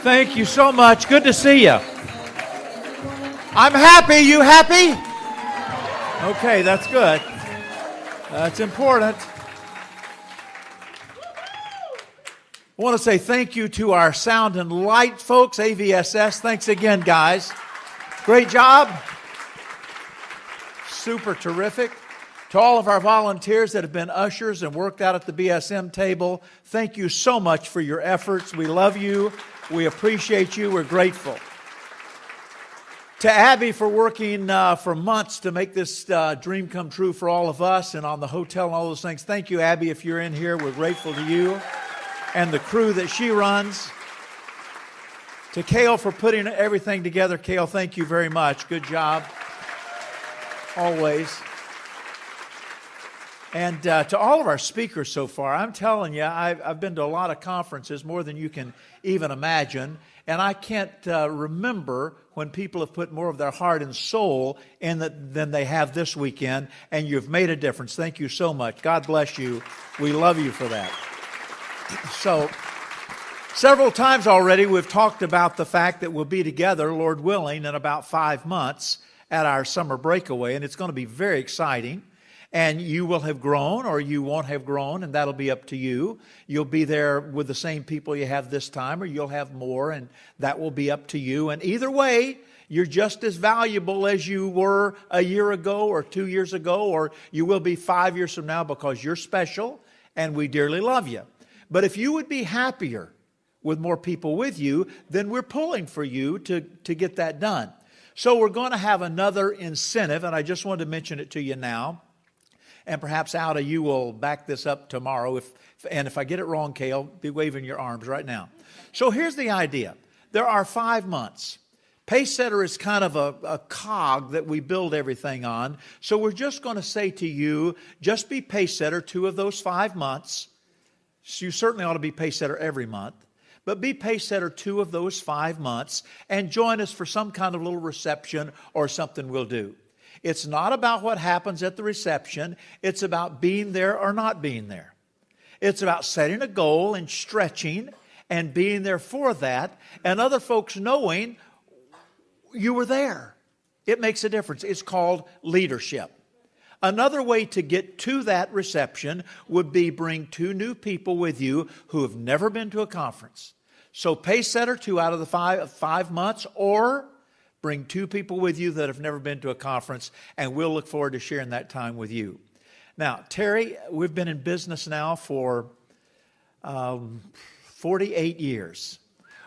Thank you so much. Good to see you. I'm happy. You happy? Okay, that's good. That's important. I want to say thank you to our sound and light folks, AVSS. Thanks again, guys. Great job. Super terrific. To all of our volunteers that have been ushers and worked out at the BSM table, thank you so much for your efforts. We love you. We appreciate you. We're grateful. To Abby for working for months to make this dream come true for all of us and on the hotel and all those things. Thank you, Abby, if you're in here. We're grateful to you and the crew that she runs. To Kale for putting everything together. Kale, thank you very much. Good job. Always. And to all of our speakers so far, I'm telling you, I've been to a lot of conferences, more than you can even imagine, and I can't remember when people have put more of their heart and soul in than they have this weekend, and you've made a difference. Thank you so much. God bless you. We love you for that. So, several times already we've talked about the fact that we'll be together, Lord willing, in about 5 months at our summer breakaway, and it's going to be very exciting. And you will have grown or you won't have grown, and that'll be up to you. You'll be there with the same people you have this time, or you'll have more, and that will be up to you. And either way, you're just as valuable as you were a year ago or 2 years ago, or you will be 5 years from now, because you're special and we dearly love you. But if you would be happier with more people with you, then we're pulling for you to get that done. So we're going to have another incentive, and I just wanted to mention it to you now. And perhaps Alda, you will back this up tomorrow. If I get it wrong, Kale, be waving your arms right now. So here's the idea. There are 5 months. Pacesetter is kind of a cog that we build everything on. So we're just going to say to you, just be Pacesetter 2 of those 5 months. So you certainly ought to be Pacesetter every month. But be Pacesetter 2 of those 5 months and join us for some kind of little reception or something we'll do. It's not about what happens at the reception. It's about being there or not being there. It's about setting a goal and stretching and being there for that, and other folks knowing you were there. It makes a difference. It's called leadership. Another way to get to that reception would be bring 2 new people with you who have never been to a conference. So Pacesetter 2 out of the 5 months, or bring 2 people with you that have never been to a conference, and we'll look forward to sharing that time with you. Now, Terry, we've been in business now for 48 years.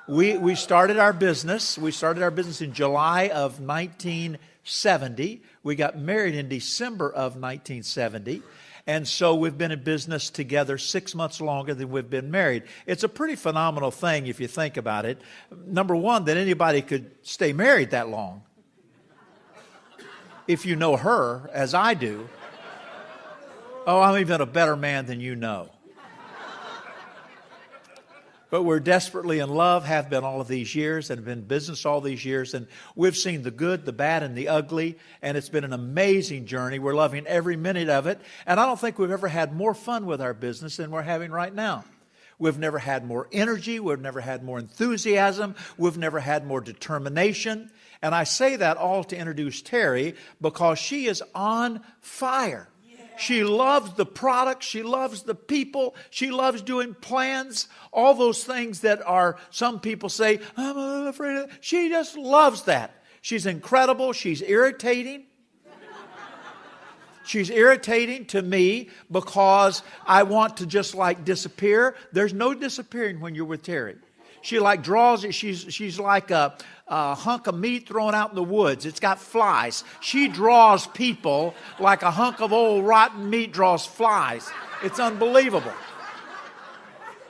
We started our business. We started our business in July of 1970. We got married in December of 1970. And so we've been in business together 6 months longer than we've been married. It's a pretty phenomenal thing if you think about it. Number one, that anybody could stay married that long. If you know her, as I do. Oh, I'm even a better man than you know. But we're desperately in love, have been all of these years, and have been in business all these years. And we've seen the good, the bad, and the ugly. And it's been an amazing journey. We're loving every minute of it. And I don't think we've ever had more fun with our business than we're having right now. We've never had more energy. We've never had more enthusiasm. We've never had more determination. And I say that all to introduce Terry, because she is on fire. She loves the product. She loves the people. She loves doing plans. All those things that are, some people say, I'm afraid of. She just loves that. She's incredible. She's irritating. She's irritating to me because I want to just like disappear. There's no disappearing when you're with Terry. She like draws it. She's like a hunk of meat thrown out in the woods. It's got flies. She draws people like a hunk of old rotten meat draws flies. It's unbelievable.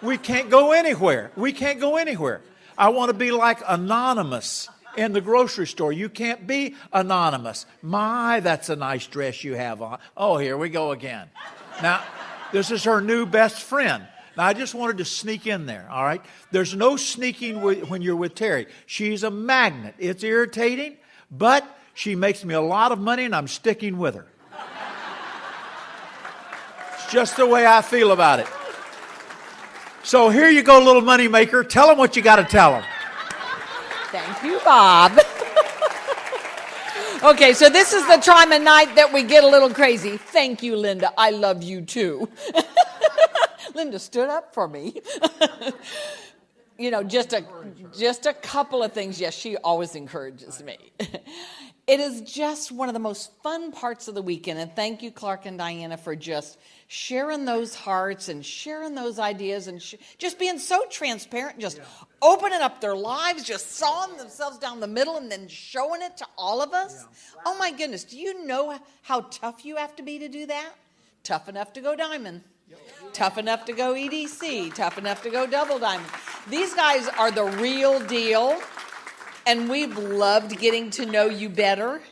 We can't go anywhere. We can't go anywhere. I want to be like Anonymous in the grocery store. You can't be anonymous. My, that's a nice dress you have on. Oh, here we go again. Now, this is her new best friend. Now, I just wanted to sneak in there, all right? There's no sneaking when you're with Terry. She's a magnet. It's irritating, but she makes me a lot of money, and I'm sticking with her. It's just the way I feel about it. So here you go, little money maker. Tell them what you got to tell them. Thank you, Bob. Okay, so this is the time of night that we get a little crazy. Thank you, Linda. I love you too. Linda stood up for me. Just a couple of things. Yes, she always encourages me. It is just one of the most fun parts of the weekend. And thank you, Clark and Diana, for just sharing those hearts and sharing those ideas and just being so transparent, just opening up their lives, just sawing themselves down the middle and then showing it to all of us. Yeah. Oh, my goodness. Do you know how tough you have to be to do that? Tough enough to go diamond. Tough enough to go EDC. Tough enough to go double diamond. These guys are the real deal. And we've loved getting to know you better.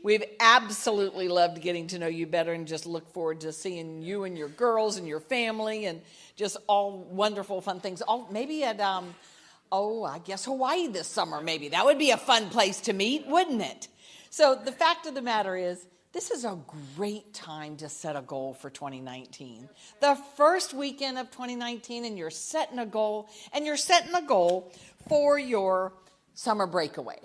We've absolutely loved getting to know you better and just look forward to seeing you and your girls and your family and just all wonderful, fun things. Maybe at, I guess Hawaii this summer, maybe. That would be a fun place to meet, wouldn't it? So the fact of the matter is, this is a great time to set a goal for 2019. The first weekend of 2019, and you're setting a goal, for your summer breakaway.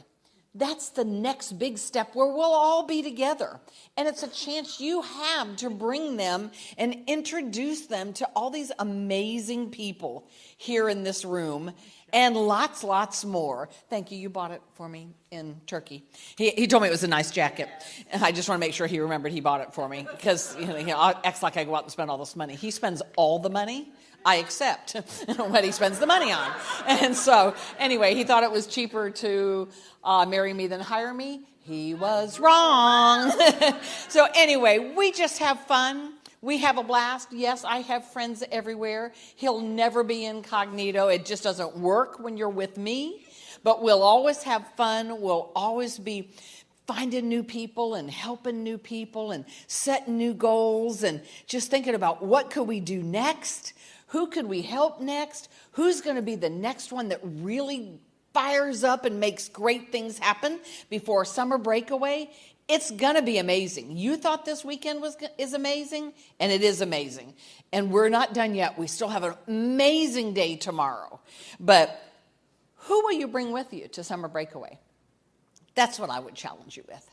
That's the next big step where we'll all be together. And it's a chance you have to bring them and introduce them to all these amazing people here in this room and lots more. Thank you. You bought it for me in Turkey. He told me it was a nice jacket. And I just want to make sure he remembered he bought it for me because he acts like I go out and spend all this money. He spends all the money. I accept what he spends the money on. And so, anyway, he thought it was cheaper to marry me than hire me. He was wrong. So anyway, we just have fun. We have a blast. Yes, I have friends everywhere. He'll never be incognito. It just doesn't work when you're with me. But we'll always have fun. We'll always be finding new people and helping new people and setting new goals and just thinking about what could we do next? Who could we help next? Who's going to be the next one that really fires up and makes great things happen before summer breakaway? It's going to be amazing. You thought this weekend is amazing, and it is amazing. And we're not done yet. We still have an amazing day tomorrow. But who will you bring with you to summer breakaway? That's what I would challenge you with.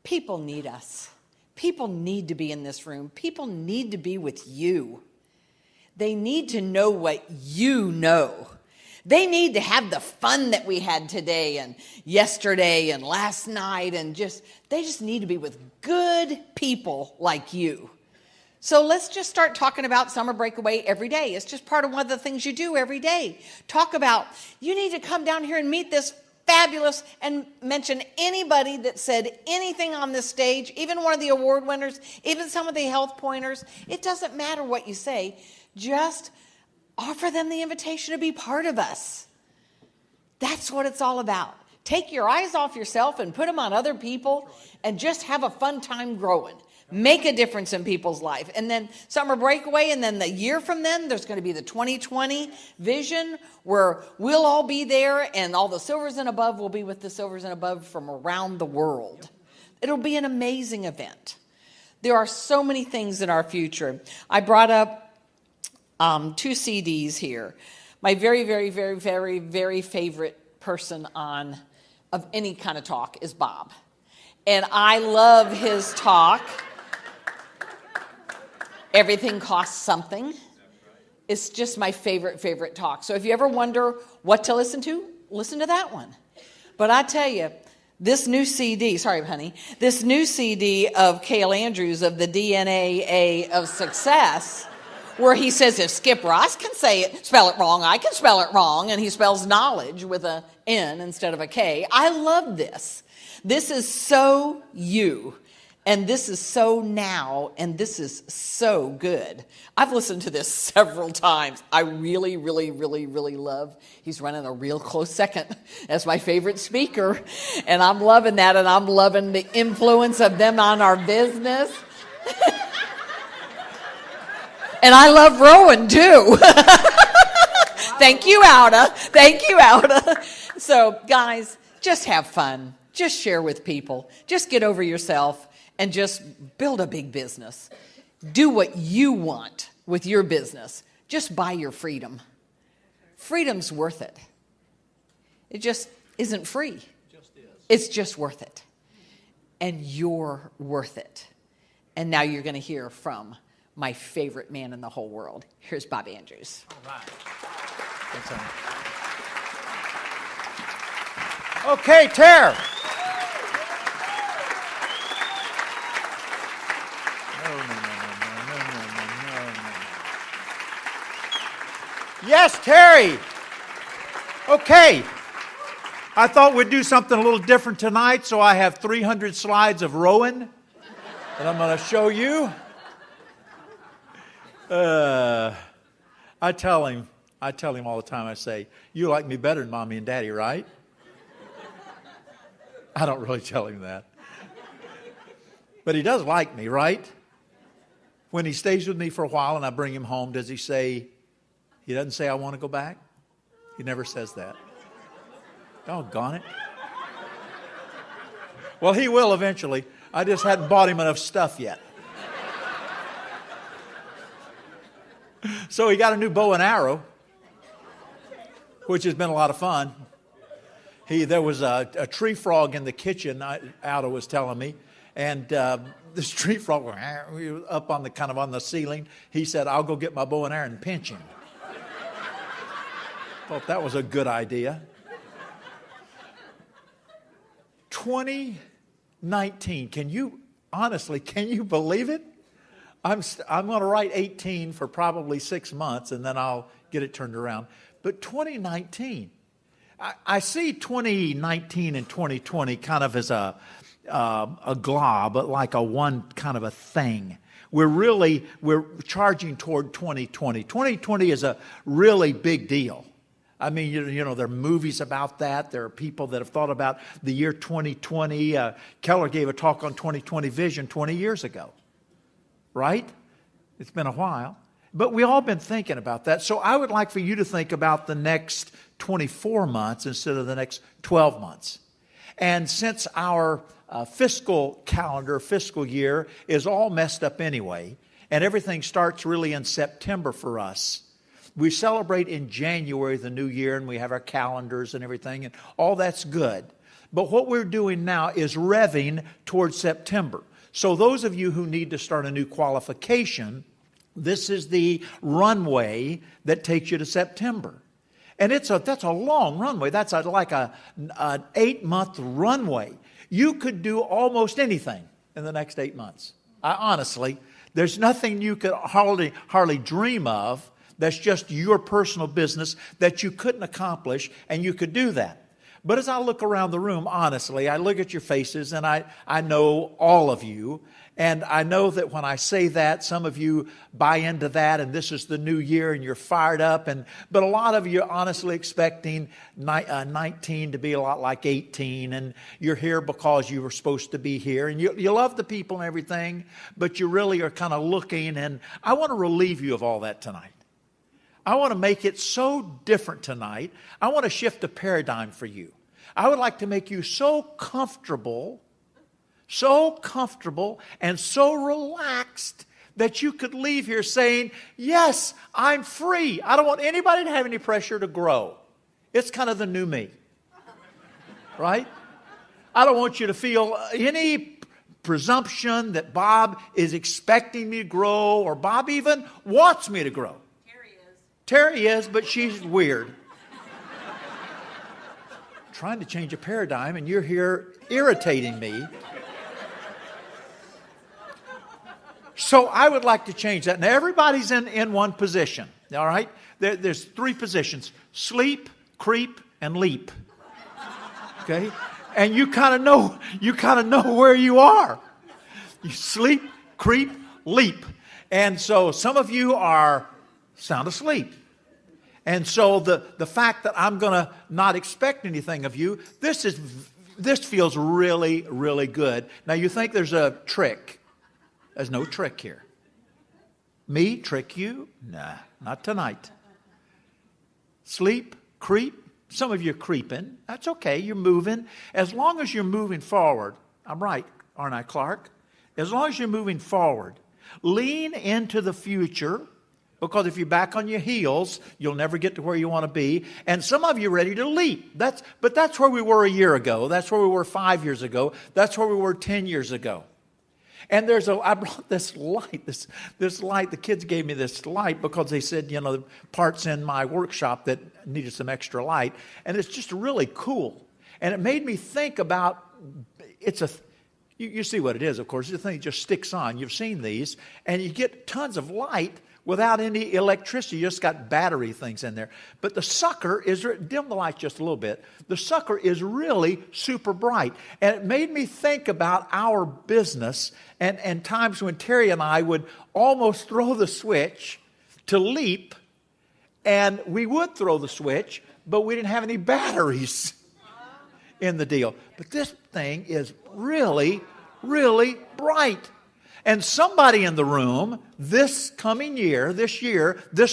People need us. People need to be in this room. People need to be with you. They need to know what you know. They need to have the fun that we had today and yesterday and last night and they just need to be with good people like you. So let's just start talking about summer breakaway every day. It's just part of one of the things you do every day. Talk about, you need to come down here and meet this fabulous and mention anybody that said anything on this stage, even one of the award winners, even some of the health pointers. It doesn't matter what you say. Just offer them the invitation to be part of us. That's what it's all about. Take your eyes off yourself and put them on other people and just have a fun time growing. Make a difference in people's life. And then summer breakaway, and then the year from then, there's going to be the 2020 vision where we'll all be there and all the silvers and above will be with the silvers and above from around the world. It'll be an amazing event. There are so many things in our future. I brought up 2 CDs here. My very, very, very, very, very favorite person of any kind of talk is Bob. And I love his talk. Everything costs something. It's just my favorite talk. So if you ever wonder what to listen to that one. But I tell you, this new CD of Cale Andrews of the DNA of Success, where he says if Skip Ross can spell it wrong, I can spell it wrong, and he spells knowledge with a N instead of a K. I love this. This is so you, and this is so now, and this is so good. I've listened to this several times. I really, really, really, really love. He's running a real close second as my favorite speaker, and I'm loving that, and I'm loving the influence of them on our business. And I love Rowan, too. Thank you, Auda. Thank you, Auda. So, guys, just have fun. Just share with people. Just get over yourself and just build a big business. Do what you want with your business. Just buy your freedom. Freedom's worth it. isn't free. It's just worth it. And you're worth it. And now you're going to hear from my favorite man in the whole world. Here's Bob Andrews. All right. Okay, Tara. Yes, Terry. Okay. I thought we'd do something a little different tonight, so I have 300 slides of rowing that I'm going to show you. I tell him all the time, I say, you like me better than Mommy and Daddy, right? I don't really tell him that. But he does like me, right? When he stays with me for a while and I bring him home, does he say, he doesn't say I want to go back? He never says that. Doggone it. Well, he will eventually. I just hadn't bought him enough stuff yet. So he got a new bow and arrow, which has been a lot of fun. There was a tree frog in the kitchen, Aldo was telling me, and this tree frog was up on the ceiling. He said, I'll go get my bow and arrow and pinch him. Thought that was a good idea. 2019, can you believe it? I'm going to write 18 for probably 6 months, and then I'll get it turned around. But 2019, I see 2019 and 2020 kind of as a glob, but like a one kind of a thing. We're charging toward 2020. 2020 is a really big deal. I mean, you know, there are movies about that. There are people that have thought about the year 2020. Keller gave a talk on 2020 vision 20 years ago, right? It's been a while. But we all been thinking about that. So I would like for you to think about the next 24 months instead of the next 12 months. And since our fiscal year is all messed up anyway, and everything starts really in September for us, we celebrate in January the new year, and we have our calendars and everything, and all that's good. But what we're doing now is revving towards September. So those of you who need to start a new qualification, this is the runway that takes you to September. And that's a long runway. That's like an 8-month runway. You could do almost anything in the next 8 months. Honestly, there's nothing you could hardly dream of that's just your personal business that you couldn't accomplish, and you could do that. But as I look around the room, honestly, I look at your faces, and I know all of you. And I know that when I say that, some of you buy into that, and this is the new year, and you're fired up. But a lot of you are honestly expecting 19 to be a lot like 18, and you're here because you were supposed to be here. And you love the people and everything, but you really are kind of looking, and I want to relieve you of all that tonight. I want to make it so different tonight. I want to shift the paradigm for you. I would like to make you so comfortable and so relaxed that you could leave here saying, yes, I'm free. I don't want anybody to have any pressure to grow. It's kind of the new me, right? I don't want you to feel any presumption that Bob is expecting me to grow, or Bob even wants me to grow. Terry is, but she's weird. Trying to change a paradigm, and you're here irritating me. So I would like to change that. Now, everybody's in one position, all right? There's 3 positions: sleep, creep, and leap. Okay? And you kind of know where you are. You sleep, creep, leap. And so some of you are sound asleep. And so the fact that I'm going to not expect anything of you, this feels really, really good. Now you think there's a trick. There's no trick here. Me trick you? Nah, not tonight. Sleep, creep. Some of you are creeping. That's okay. You're moving. As long as you're moving forward. I'm right, aren't I, Clark? As long as you're moving forward. Lean into the future. Because if you're back on your heels, you'll never get to where you want to be. And some of you are ready to leap. But that's where we were a year ago. That's where we were 5 years ago. That's where we were 10 years ago. And I brought this light, this light. The kids gave me this light because they said, the parts in my workshop that needed some extra light. And it's just really cool. And it made me think about, you see what it is, of course. The thing just sticks on. You've seen these. And you get tons of light without any electricity. You just got battery things in there. But the sucker dim the light just a little bit. The sucker is really super bright. And it made me think about our business and times when Terry and I would almost throw the switch to leap. And we would throw the switch, but we didn't have any batteries in the deal. But this thing is really, really bright. And somebody in the room this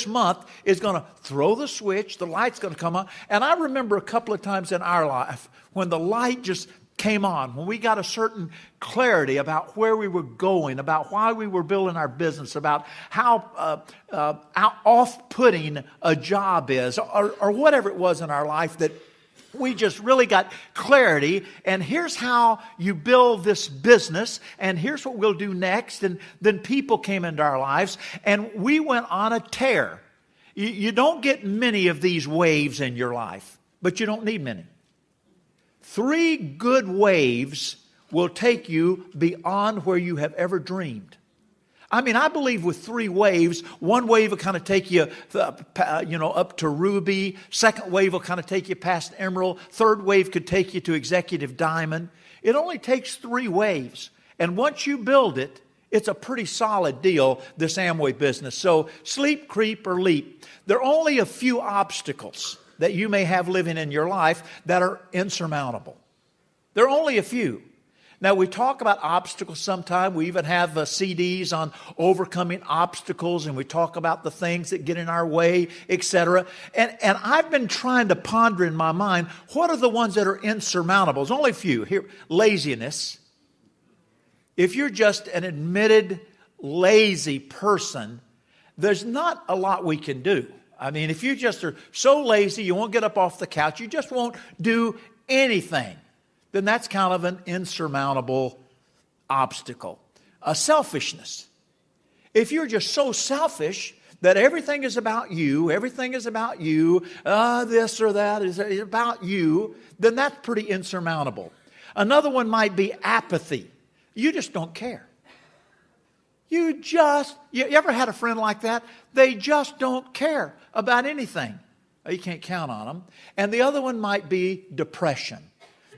month, is going to throw the switch. The light's going to come on. And I remember a couple of times in our life when the light just came on, when we got a certain clarity about where we were going, about why we were building our business, about how off-putting a job is, or whatever it was in our life that we just really got clarity, and here's how you build this business, and here's what we'll do next. And then people came into our lives, and we went on a tear. You don't get many of these waves in your life, but you don't need many. 3 good waves will take you beyond where you have ever dreamed. I mean, I believe with 3 waves, one wave will kind of take you, up to ruby. Second wave will kind of take you past emerald. Third wave could take you to executive diamond. It only takes 3 waves. And once you build it, it's a pretty solid deal, this Amway business. So sleep, creep, or leap. There are only a few obstacles that you may have living in your life that are insurmountable. There are only a few. Now, we talk about obstacles sometime. We even have CDs on overcoming obstacles, and we talk about the things that get in our way, etc. And I've been trying to ponder in my mind, what are the ones that are insurmountable? There's only a few. Here, laziness. If you're just an admitted lazy person, there's not a lot we can do. I mean, if you just are so lazy, you won't get up off the couch, you just won't do anything, then that's kind of an insurmountable obstacle. Selfishness. If you're just so selfish that everything is about you, this or that is about you, then that's pretty insurmountable. Another one might be apathy. You just don't care. You ever had a friend like that? They just don't care about anything. You can't count on them. And the other one might be depression.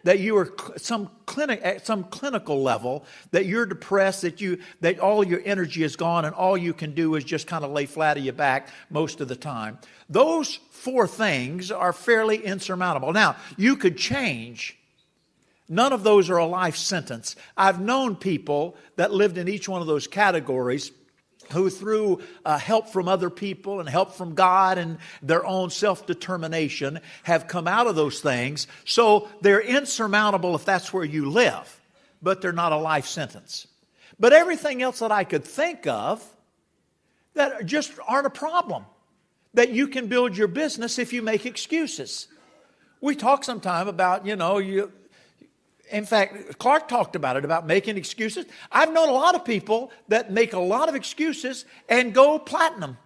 That you are at some clinical level, that you're depressed, that all your energy is gone, and all you can do is just kind of lay flat on your back most of the time. Those 4 things are fairly insurmountable. Now, you could change. None of those are a life sentence. I've known people that lived in each one of those categories who through help from other people and help from God and their own self-determination have come out of those things. So they're insurmountable if that's where you live, but they're not a life sentence. But everything else that I could think of that just aren't a problem, that you can build your business if you make excuses. We talk sometime about, in fact, Clark talked about it, about making excuses. I've known a lot of people that make a lot of excuses and go platinum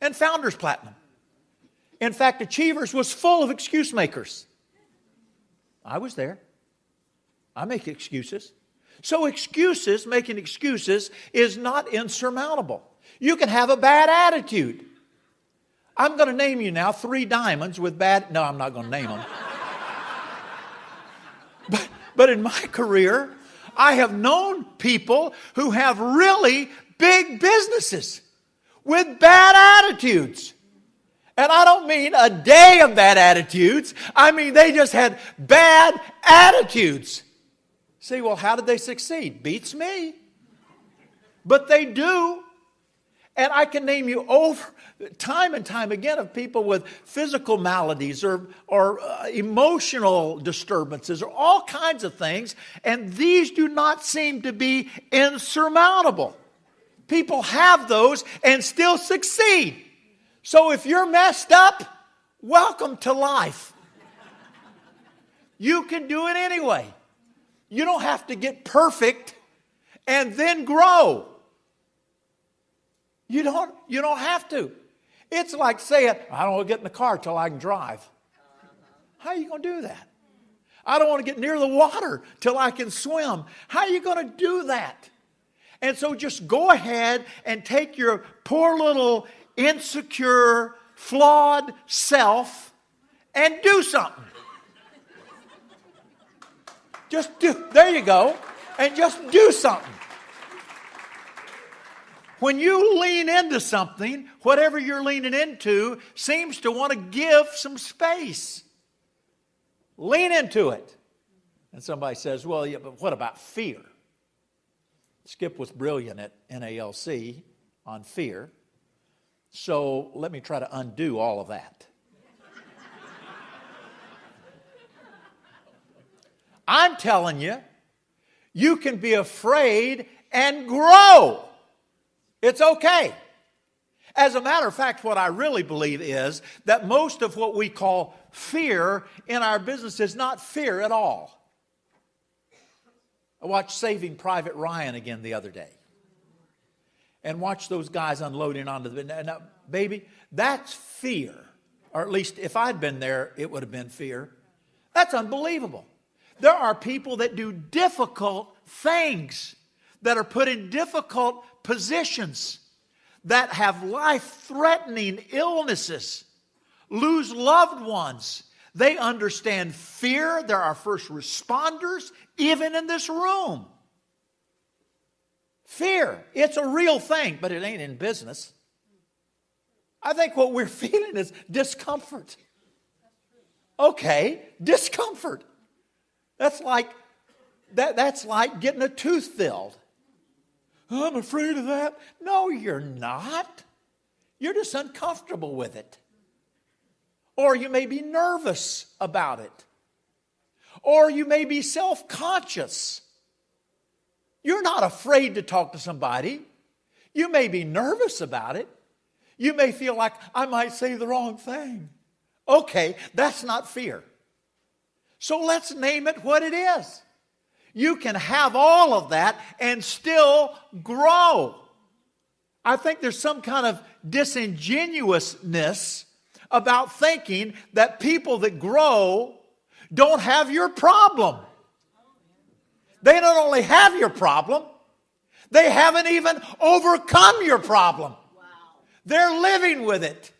and founders platinum. In fact, Achievers was full of excuse makers. I was there. I make excuses. So making excuses is not insurmountable. You can have a bad attitude. I'm going to name you now 3 diamonds with bad... No, I'm not going to name them. But in my career, I have known people who have really big businesses with bad attitudes. And I don't mean a day of bad attitudes. I mean they just had bad attitudes. Say, well, how did they succeed? Beats me. But they do. And I can name you over time and time again of people with physical maladies or emotional disturbances or all kinds of things. And these do not seem to be insurmountable. People have those and still succeed. So if you're messed up, welcome to life. You can do it anyway. You don't have to get perfect and then grow. You don't have to. It's like saying, I don't want to get in the car till I can drive. How are you going to do that? I don't want to get near the water till I can swim. How are you going to do that? And so just go ahead and take your poor little insecure, flawed self and do something. There you go. And just do something. When you lean into something, whatever you're leaning into seems to want to give some space. Lean into it. And somebody says, well, yeah, but what about fear? Skip was brilliant at NALC on fear. So let me try to undo all of that. I'm telling you, you can be afraid and grow. It's okay. As a matter of fact, what I really believe is that most of what we call fear in our business is not fear at all. I watched Saving Private Ryan again the other day. And watched those guys unloading onto the... Now, baby, that's fear. Or at least if I'd been there, it would have been fear. That's unbelievable. There are people that do difficult things, that are put in difficult positions, that have life-threatening illnesses, lose loved ones. They understand fear. There are first responders, even in this room. Fear, it's a real thing, but it ain't in business. I think what we're feeling is discomfort. Okay, discomfort. That's like getting a tooth filled. I'm afraid of that. No, you're not. You're just uncomfortable with it. Or you may be nervous about it. Or you may be self-conscious. You're not afraid to talk to somebody. You may be nervous about it. You may feel like, I might say the wrong thing. Okay, that's not fear. So let's name it what it is. You can have all of that and still grow. I think there's some kind of disingenuousness about thinking that people that grow don't have your problem. They not only have your problem, they haven't even overcome your problem. Wow. They're living with it.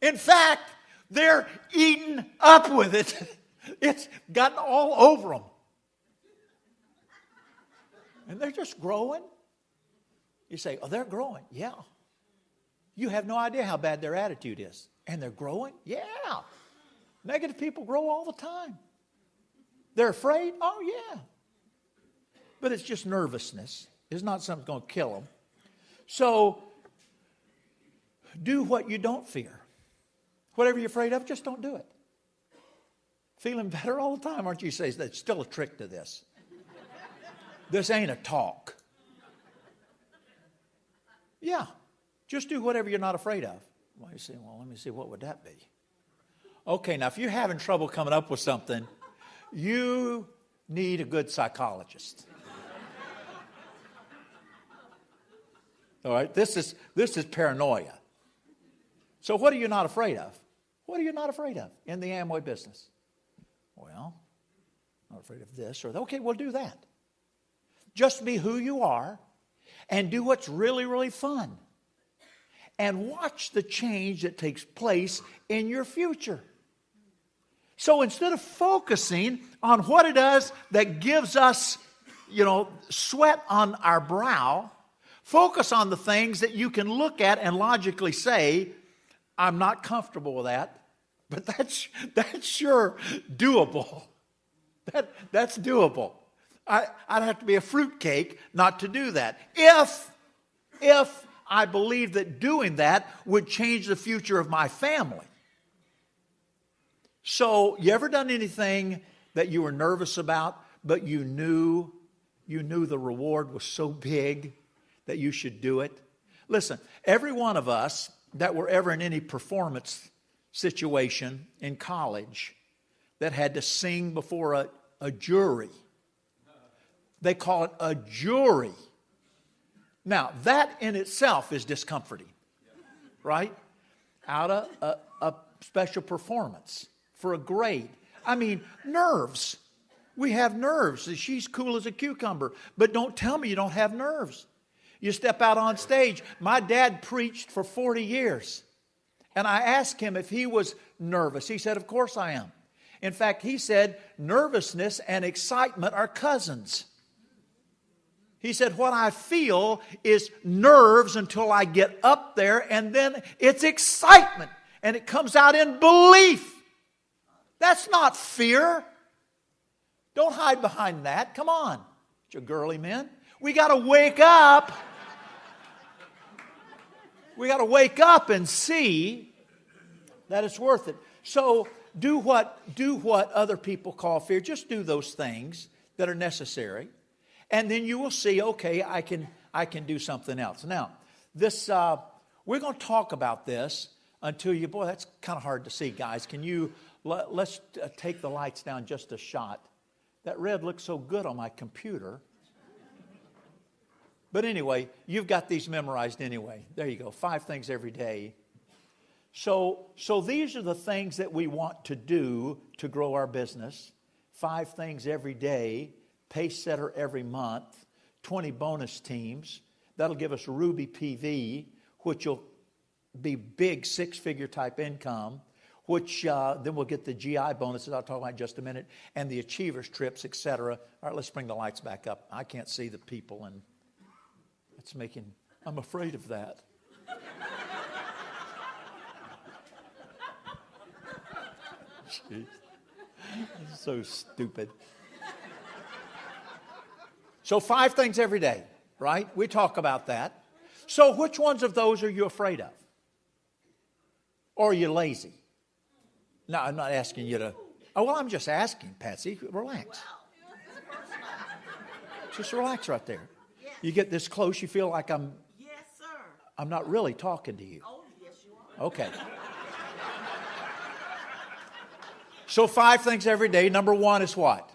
In fact, they're eaten up with it. It's gotten all over them. And they're just growing. You say, oh, they're growing. Yeah. You have no idea how bad their attitude is. And they're growing? Yeah. Negative people grow all the time. They're afraid? Oh, yeah. But it's just nervousness. It's not something that's going to kill them. So, do what you don't fear. Whatever you're afraid of, just don't do it. Feeling better all the time, aren't you? You say, there's still a trick to this. This ain't a talk. Yeah. Just do whatever you're not afraid of. Well, you say, well, let me see, what would that be? Okay, now if you're having trouble coming up with something, you need a good psychologist. All right, this is paranoia. So what are you not afraid of? What are you not afraid of in the Amway business? Well, I'm not afraid of this or that. Okay, well, do that. Just be who you are and do what's really, really fun. And watch the change that takes place in your future. So instead of focusing on what it is that gives us, sweat on our brow, focus on the things that you can look at and logically say, I'm not comfortable with that, but that's sure doable. That's doable. I'd have to be a fruitcake not to do that. If I believe that doing that would change the future of my family. So, you ever done anything that you were nervous about, but you knew the reward was so big that you should do it? Listen, every one of us that were ever in any performance situation in college that had to sing before a jury. They call it a jury. Now, that in itself is discomforting, right? Out of a special performance for a grade. I mean, nerves. We have nerves. She's cool as a cucumber. But don't tell me you don't have nerves. You step out on stage. My dad preached for 40 years. And I asked him if he was nervous. He said, of course I am. In fact, he said, nervousness and excitement are cousins. He said, what I feel is nerves until I get up there, and then it's excitement. And it comes out in belief. That's not fear. Don't hide behind that. Come on, you girly men. We got to wake up. We got to wake up and see that it's worth it. So do what other people call fear. Just do those things that are necessary. And then you will see, okay, I can do something else. Now, this we're going to talk about this until you, boy, that's kind of hard to see, guys. Can you, let's take the lights down just a shot. That red looks so good on my computer. But anyway, you've got these memorized anyway. There you go, 5 things every day. So these are the things that we want to do to grow our business. 5 things every day, pace setter every month, 20 bonus teams. That'll give us Ruby PV, which will be big 6-figure type income, which then we'll get the GI bonuses I'll talk about in just a minute, and the Achievers trips, etc. All right, let's bring the lights back up. I can't see the people, and I'm afraid of that. Jeez. This is so stupid. So 5 things every day, right? We talk about that. So which ones of those are you afraid of? Or are you lazy? No, I'm not asking you to. Oh, well, I'm just asking, Patsy. Relax. Just relax right there. You get this close, you feel like I'm not really talking to you. Oh, yes, you are. Okay. So 5 things every day. Number 1 is what?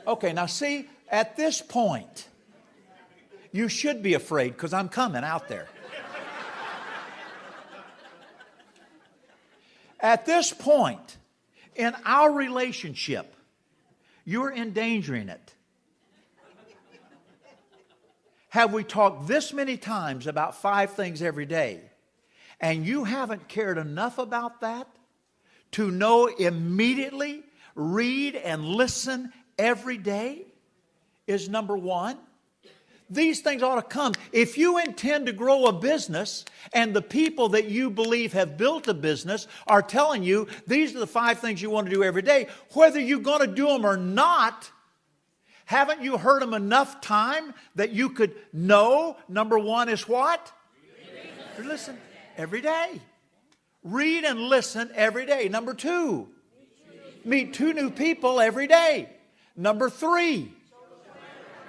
Okay, now see, at this point, you should be afraid because I'm coming out there. At this point in our relationship, you're endangering it. Have we talked this many times about 5 things every day, and you haven't cared enough about that to know immediately, read and listen every day is number 1? These things ought to come. If you intend to grow a business and the people that you believe have built a business are telling you these are the 5 things you want to do every day, whether you're going to do them or not, haven't you heard them enough time that you could know number 1 is what? Listen every day. Read and listen every day. Number 2, meet 2 new people every day. Number 3,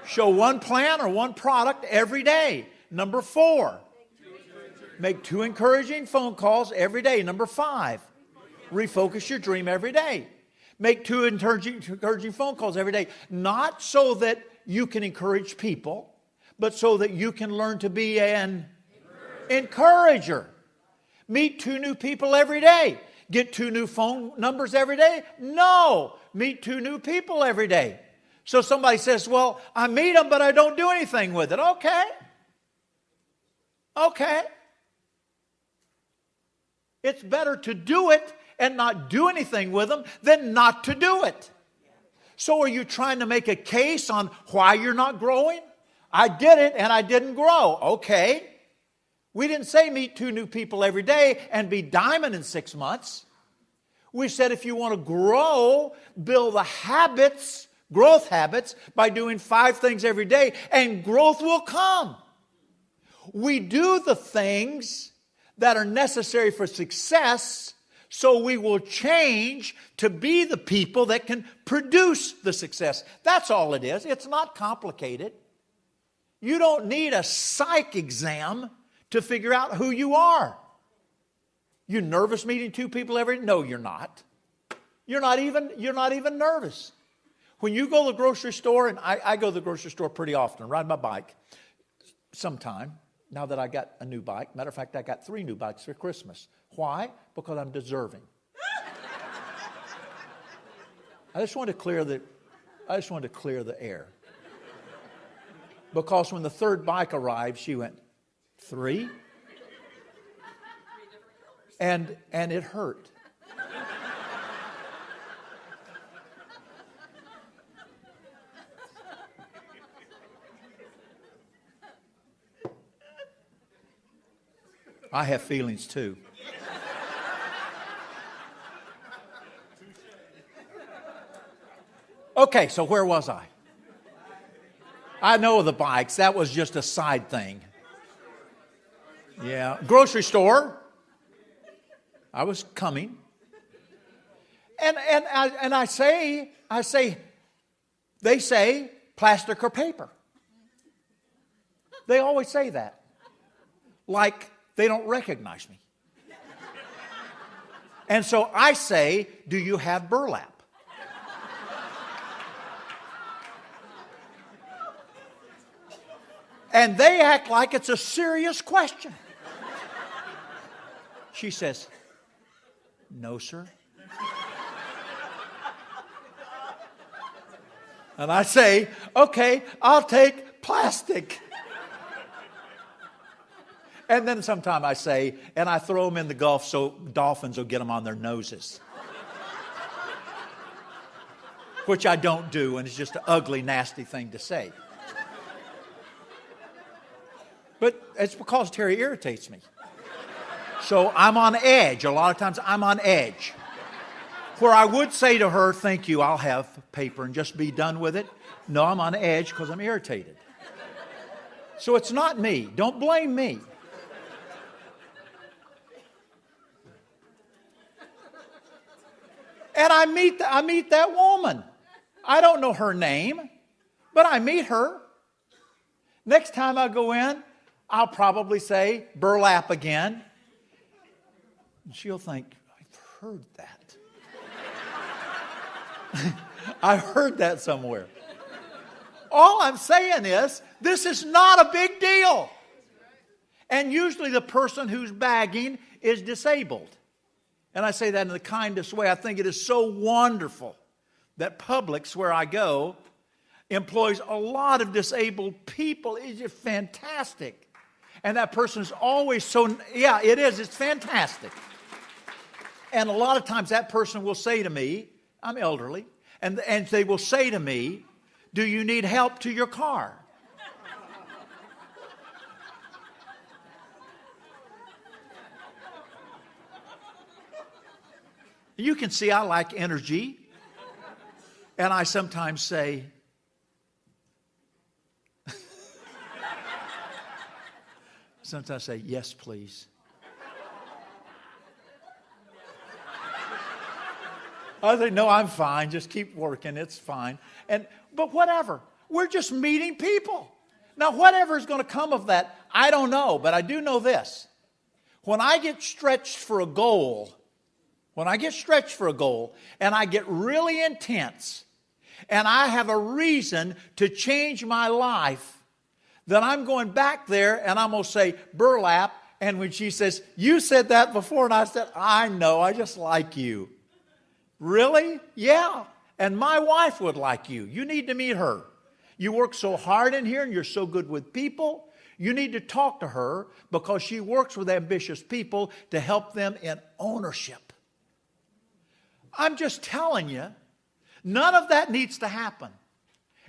show 1 plan or 1 product every day. Number 4, make 2 encouraging phone calls every day. Number 5, refocus your dream every day. Make 2 encouraging phone calls every day. Not so that you can encourage people, but so that you can learn to be an encourager. Meet 2 new people every day. Get 2 new phone numbers every day? No. Meet 2 new people every day. So somebody says, well, I meet them, but I don't do anything with it. Okay. It's better to do it and not do anything with them than not to do it. So are you trying to make a case on why you're not growing? I did it and I didn't grow. Okay. We didn't say meet 2 new people every day and be diamond in 6 months. We said if you want to grow, build the habits, growth habits, by doing 5 things every day, and growth will come. We do the things that are necessary for success, so we will change to be the people that can produce the success. That's all it is. It's not complicated. You don't need a psych exam to figure out who you are. You nervous meeting two people every day? No, you're not. You're not even nervous. When you go to the grocery store, and I go to the grocery store pretty often, ride my bike sometime, now that I got a new bike. Matter of fact, I got 3 new bikes for Christmas. Why? Because I'm deserving. I just wanted to clear the air. Because when the 3rd bike arrived, she went, 3? And it hurt. I have feelings too. Okay, so where was I? I know the bikes. That was just a side thing. Yeah. Grocery store. I was coming. And I say, they say plastic or paper. They always say that. Like they don't recognize me. And so I say, do you have burlap? And they act like it's a serious question. She says, no, sir. And I say, okay, I'll take plastic. And then sometime I say, and I throw them in the Gulf so dolphins will get them on their noses. Which I don't do, and it's just an ugly, nasty thing to say. But it's because Terry irritates me. So I'm on edge. A lot of times I'm on edge. Where I would say to her, thank you, I'll have paper and just be done with it. No, I'm on edge because I'm irritated. So it's not me. Don't blame me. And I meet that woman. I don't know her name, but I meet her. Next time I go in, I'll probably say burlap again. And she'll think, I've heard that. I heard that somewhere. All I'm saying is, this is not a big deal. And usually the person who's bagging is disabled. And I say that in the kindest way. I think it is so wonderful that Publix, where I go, employs a lot of disabled people. It's just fantastic. And that person is always so, yeah, it is. It's fantastic. And a lot of times that person will say to me, I'm elderly, and they will say to me, do you need help to your car? You can see I like energy. And I sometimes say, sometimes I say, yes, please. I say, no, I'm fine. Just keep working. It's fine. But whatever. We're just meeting people. Now, whatever is going to come of that, I don't know. But I do know this. When I get stretched for a goal, and I get really intense, and I have a reason to change my life, then I'm going back there and I'm going to say burlap. And when she says, you said that before, and I said, I know, I just like you. Really? Yeah. And my wife would like you. You need to meet her. You work so hard in here and you're so good with people. You need to talk to her because she works with ambitious people to help them in ownership. I'm just telling you, none of that needs to happen.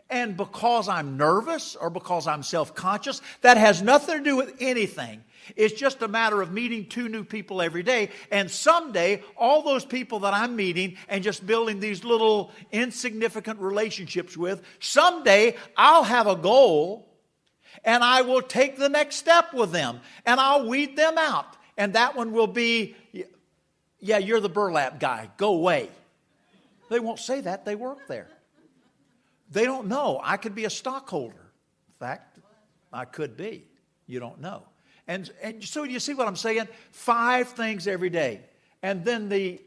And because I'm nervous or because I'm self-conscious, that has nothing to do with anything. It's just a matter of meeting 2 new people every day. And someday, all those people that I'm meeting and just building these little insignificant relationships with, someday I'll have a goal and I will take the next step with them and I'll weed them out. And that one will be, yeah, you're the burlap guy. Go away. They won't say that. They work there. They don't know. I could be a stockholder. In fact, I could be. You don't know. And so you see what I'm saying? 5 things every day. And then read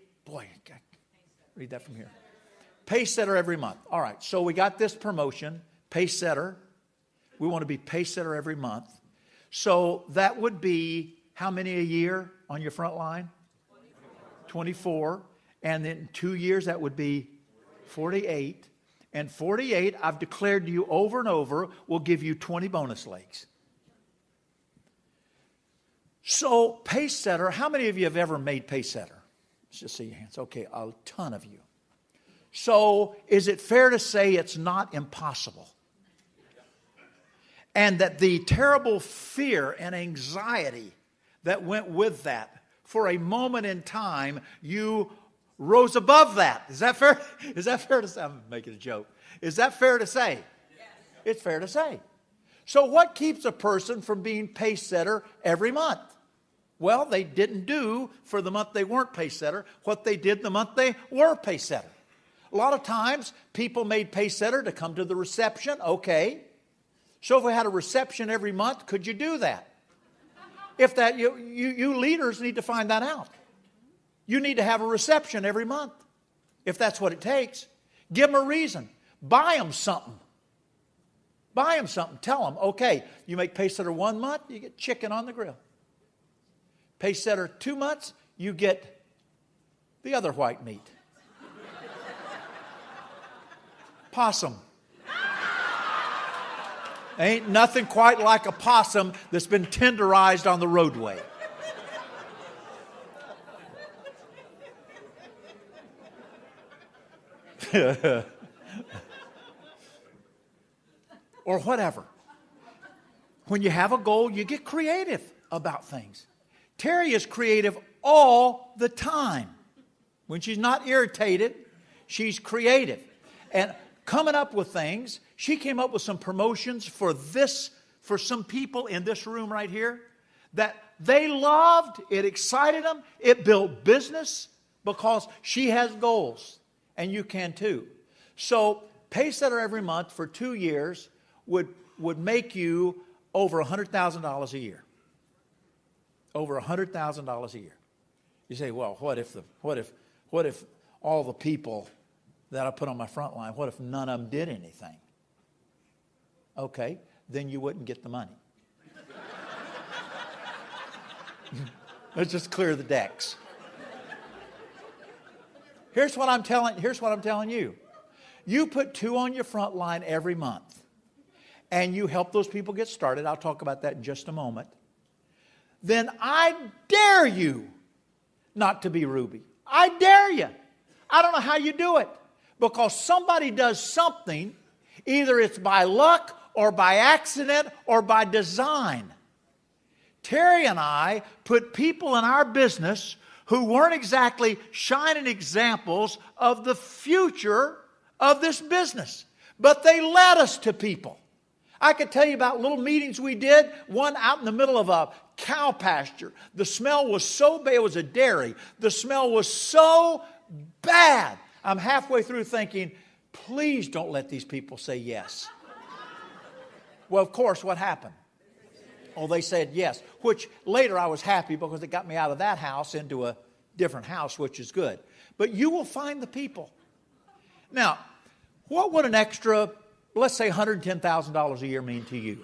that from here. Pace setter every month. All right, so we got this promotion, pace setter. We want to be pace setter every month. So that would be how many a year on your front line? 24. And then 2 years, that would be 48. And 48, I've declared to you over and over, will give you 20 bonus legs. So, pace setter, how many of you have ever made pace setter? Let's just see your hands. Okay, a ton of you. So, is it fair to say it's not impossible? And that the terrible fear and anxiety that went with that, for a moment in time, you rose above that. Is that fair? Is that fair to say? I'm making a joke. Is that fair to say? Yes. It's fair to say. So what keeps a person from being pace setter every month? Well, they didn't do for the month they weren't pace setter what they did the month they were pace setter. A lot of times people made pace setter to come to the reception. Okay. So if we had a reception every month, could you do that? If that, you leaders need to find that out. You need to have a reception every month, if that's what it takes. Give them a reason. Buy them something. Buy them something. Tell them, okay, you make pace setter 1 month, you get chicken on the grill. Pace setter 2 months, you get the other white meat. Possum. Ain't nothing quite like a possum that's been tenderized on the roadway. Or whatever. When you have a goal, you get creative about things. Terry is creative all the time. When she's not irritated, she's creative. And coming up with things, she came up with some promotions for some people in this room right here that they loved. It excited them. It built business because she has goals. And you can too. So, pace setter every month for 2 years would make you over $100,000 a year. Over $100,000 a year. You say, well, what if all the people that I put on my front line, what if none of them did anything? Okay, then you wouldn't get the money. Let's just clear the decks. Here's what I'm telling you. You put 2 on your front line every month, and you help those people get started. I'll talk about that in just a moment. Then I dare you not to be Ruby. I dare you. I don't know how you do it, because somebody does something, either it's by luck or by accident or by design. Terry and I put people in our business who weren't exactly shining examples of the future of this business. But they led us to people. I could tell you about little meetings we did, one out in the middle of a cow pasture. The smell was so bad, it was a dairy. The smell was so bad. I'm halfway through thinking, please don't let these people say yes. Well, of course, what happened? Oh, they said yes, which later I was happy because it got me out of that house into a different house, which is good. But you will find the people. Now, what would an extra, let's say $110,000 a year mean to you?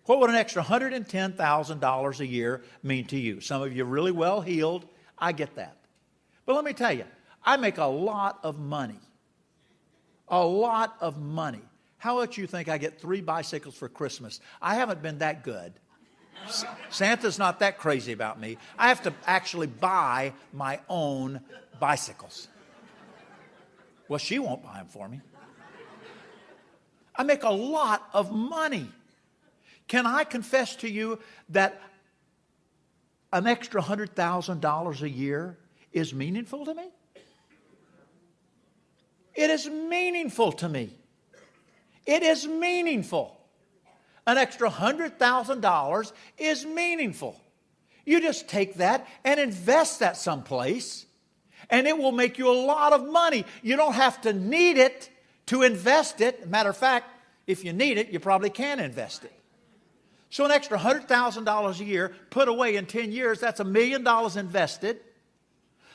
What would an extra $110,000 a year mean to you? Some of you are really well heeled. I get that. But let me tell you, I make a lot of money. A lot of money. How much you think I get 3 bicycles for Christmas? I haven't been that good. Santa's not that crazy about me. I have to actually buy my own bicycles. Well, she won't buy them for me. I make a lot of money. Can I confess to you that an extra $100,000 a year is meaningful to me? It is meaningful to me. It is meaningful. An extra $100,000 is meaningful. You just take that and invest that someplace, and it will make you a lot of money. You don't have to need it to invest it. Matter of fact, if you need it, you probably can invest it. So an extra $100,000 a year put away in 10 years, that's $1 million invested.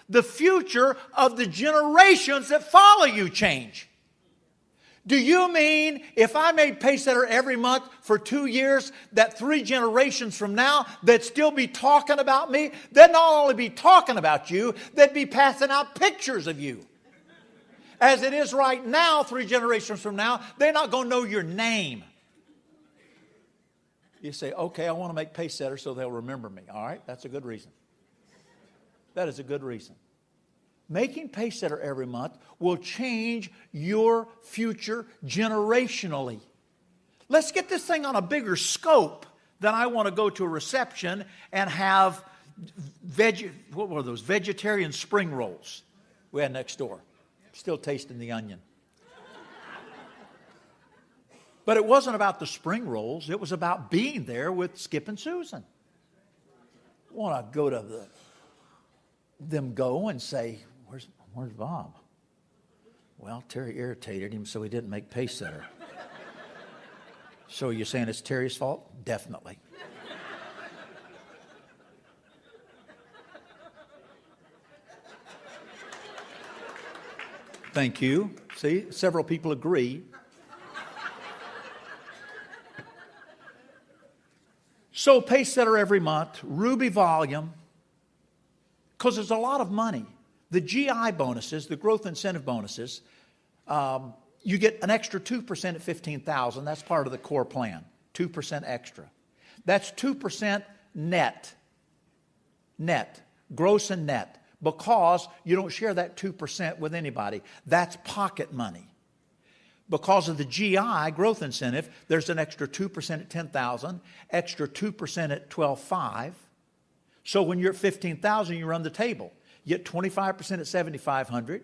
The future of the generations that follow you change. Do you mean if I made Paysetter every month for 2 years, that 3 generations from now, they'd still be talking about me? They'd not only be talking about you, they'd be passing out pictures of you. As it is right now, 3 generations from now, they're not going to know your name. You say, okay, I want to make Paysetter so they'll remember me. All right, that's a good reason. That is a good reason. Making Paysetter every month will change your future generationally. Let's get this thing on a bigger scope than I want to go to a reception and have what were those, vegetarian spring rolls we had next door. Still tasting the onion. But it wasn't about the spring rolls. It was about being there with Skip and Susan. I want to go to them go and say, Where's Bob? Well, Terry irritated him, so he didn't make Paysetter. So you're saying it's Terry's fault? Definitely. Thank you. See, several people agree. So Paysetter every month, Ruby volume, because there's a lot of money. The GI bonuses, the growth incentive bonuses, you get an extra 2% at $15,000. That's part of the core plan, 2% extra. That's 2% net, gross and net, because you don't share that 2% with anybody. That's pocket money. Because of the GI growth incentive, there's an extra 2% at $10,000, extra 2% at $12,500. So when you're at $15,000, you run the table. You get 25% at $7,500.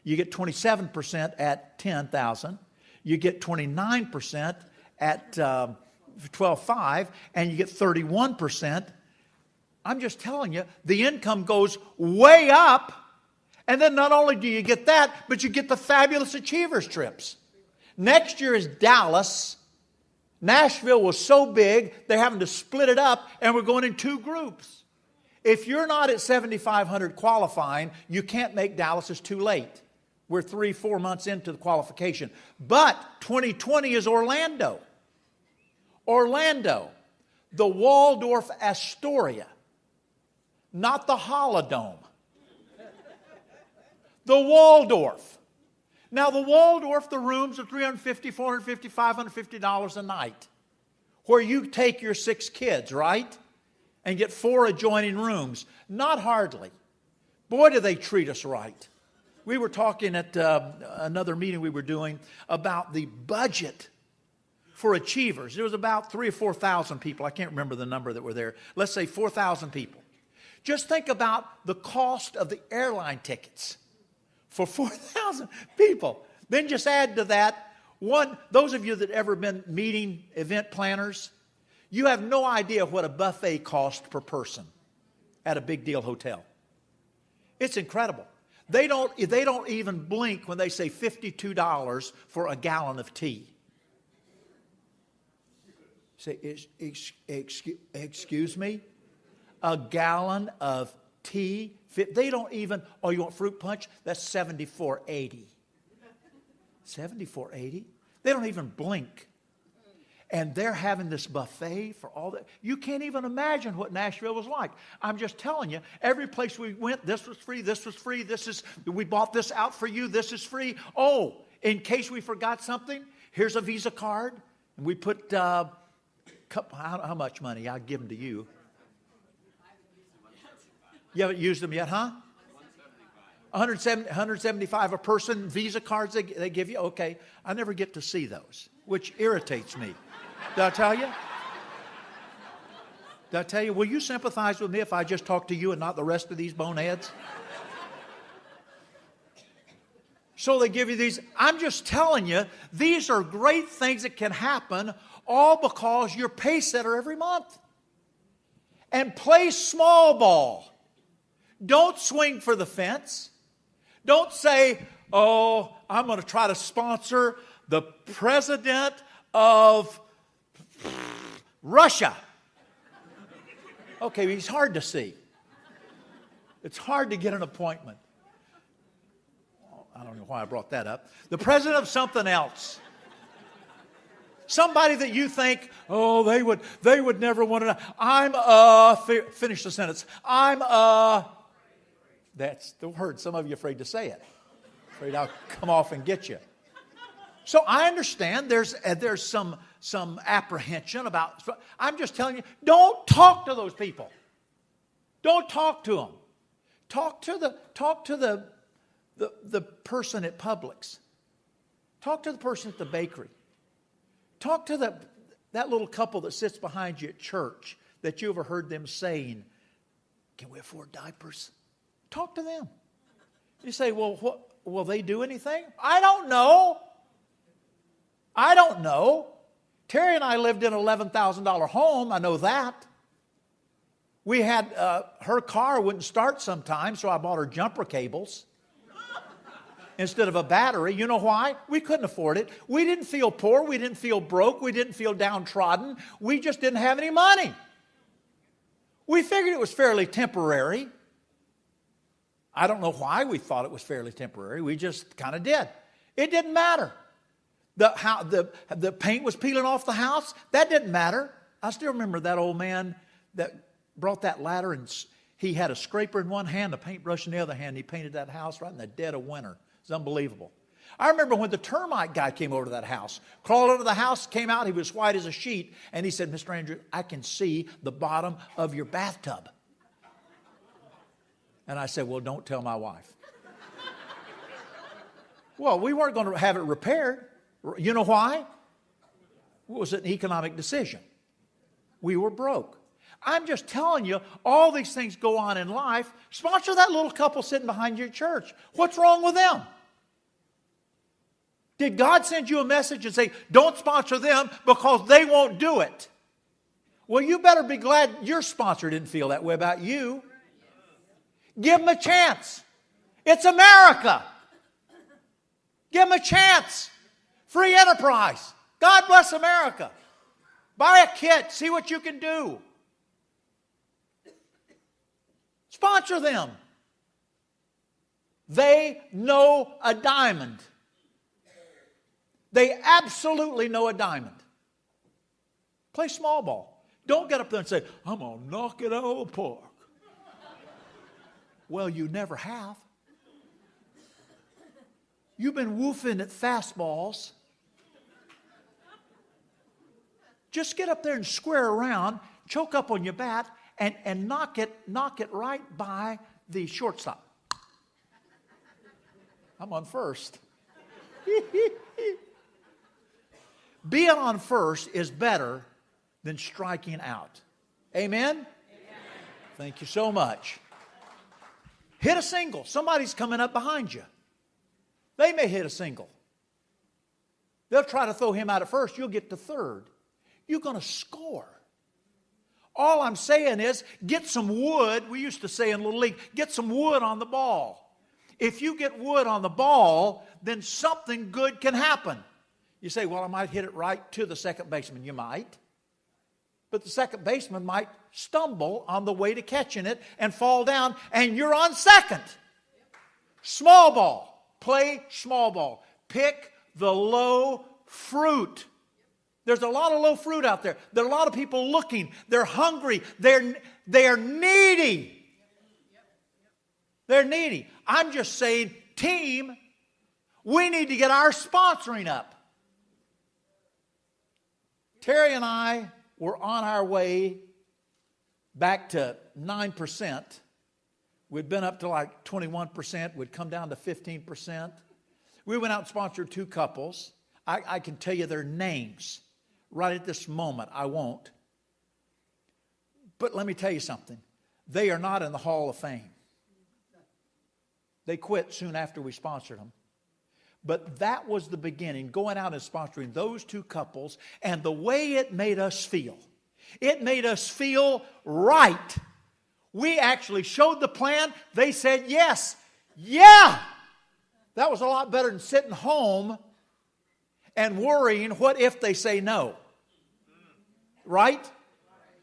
You get 27% at $10,000. You get 29% at $12,500, and you get 31%. I'm just telling you, the income goes way up. And then not only do you get that, but you get the fabulous Achievers trips. Next year is Dallas. Nashville was so big, they're having to split it up, and we're going in 2 groups. If you're not at 7,500 qualifying, you can't make Dallas. It's too late. We're 3-4 months into the qualification. But 2020 is Orlando. Orlando, the Waldorf Astoria, not the Holodome. The Waldorf. Now, the Waldorf, the rooms are $350, $450, $550 a night, where you take your 6 kids, right? And get 4 adjoining rooms. Not hardly. Boy, do they treat us right. We were talking at another meeting we were doing about the budget for Achievers. There was about 3,000 or 4,000 people. I can't remember the number that were there. Let's say 4,000 people. Just think about the cost of the airline tickets for 4,000 people. Then just add to that, those of you that ever been meeting event planners, you have no idea what a buffet costs per person at a big deal hotel. It's incredible. They don't even blink when they say $52 for a gallon of tea. Say, excuse me? A gallon of tea? They don't even, oh, you want fruit punch? That's $74.80. $74.80? They don't even blink. And they're having this buffet for all that. You can't even imagine what Nashville was like. I'm just telling you, every place we went, this was free, this was free, we bought this out for you, this is free. Oh, in case we forgot something, here's a Visa card. And we put, how much money? I'll give them to you. You haven't used them yet, huh? $175 a person, Visa cards they give you? Okay, I never get to see those, which irritates me. Did I tell you? Did I tell you? Will you sympathize with me if I just talk to you and not the rest of these boneheads? So they give you these. I'm just telling you, these are great things that can happen all because you're Paysetter every month. And play small ball. Don't swing for the fence. Don't say, oh, I'm going to try to sponsor the president of Russia. Okay, he's hard to see. It's hard to get an appointment. I don't know why I brought that up. The president of something else. Somebody that you think, oh, they would never want to know. Finish the sentence. That's the word. Some of you are afraid to say it. Afraid I'll come off and get you. So I understand there's some apprehension about, I'm just telling you, don't talk to those people. Don't talk to them. Talk to the person at Publix. Talk to the person at the bakery. Talk to that little couple that sits behind you at church that you overheard them saying, can we afford diapers? Talk to them. You say, well, will they do anything? I don't know. Terry and I lived in an $11,000 home. I know that. We had, her car wouldn't start sometimes, so I bought her jumper cables instead of a battery. You know why? We couldn't afford it. We didn't feel poor. We didn't feel broke. We didn't feel downtrodden. We just didn't have any money. We figured it was fairly temporary. I don't know why we thought it was fairly temporary. We just kind of did. It didn't matter. The paint was peeling off the house. That didn't matter. I still remember that old man that brought that ladder, and he had a scraper in one hand, a paintbrush in the other hand. He painted that house right in the dead of winter. It's unbelievable. I remember when the termite guy came over to that house, crawled into the house, came out, he was white as a sheet, and he said, Mr. Andrew, I can see the bottom of your bathtub. And I said, well, don't tell my wife. Well, we weren't going to have it repaired. You know why? It was an economic decision. We were broke. I'm just telling you, all these things go on in life. Sponsor that little couple sitting behind you at church. What's wrong with them? Did God send you a message and say, don't sponsor them because they won't do it? Well, you better be glad your sponsor didn't feel that way about you. Give them a chance. It's America. Give them a chance. Free enterprise. God bless America. Buy a kit. See what you can do. Sponsor them. They know a diamond. They absolutely know a diamond. Play small ball. Don't get up there and say, I'm going to knock it out of the park. Well, you never have. You've been woofing at fastballs. Just get up there and square around, choke up on your bat, and knock it right by the shortstop. I'm on first. Being on first is better than striking out. Amen? Amen? Thank you so much. Hit a single. Somebody's coming up behind you. They may hit a single. They'll try to throw him out at first. You'll get to third. You're going to score. All I'm saying is get some wood. We used to say in Little League, get some wood on the ball. If you get wood on the ball, then something good can happen. You say, well, I might hit it right to the second baseman. You might. But the second baseman might stumble on the way to catching it and fall down, and you're on second. Small ball. Play small ball. Pick the low fruit. There's a lot of low fruit out there. There are a lot of people looking. They're hungry. They're needy. They're needy. I'm just saying, team, we need to get our sponsoring up. Terry and I were on our way back to 9%. We'd been up to like 21%. We'd come down to 15%. We went out and sponsored 2 couples. I can tell you their names right at this moment. I won't. But let me tell you something. They are not in the Hall of Fame. They quit soon after we sponsored them. But that was the beginning, going out and sponsoring those 2 couples, and the way it made us feel. It made us feel right. We actually showed the plan. They said yes. Yeah! That was a lot better than sitting home and worrying, what if they say no? Right?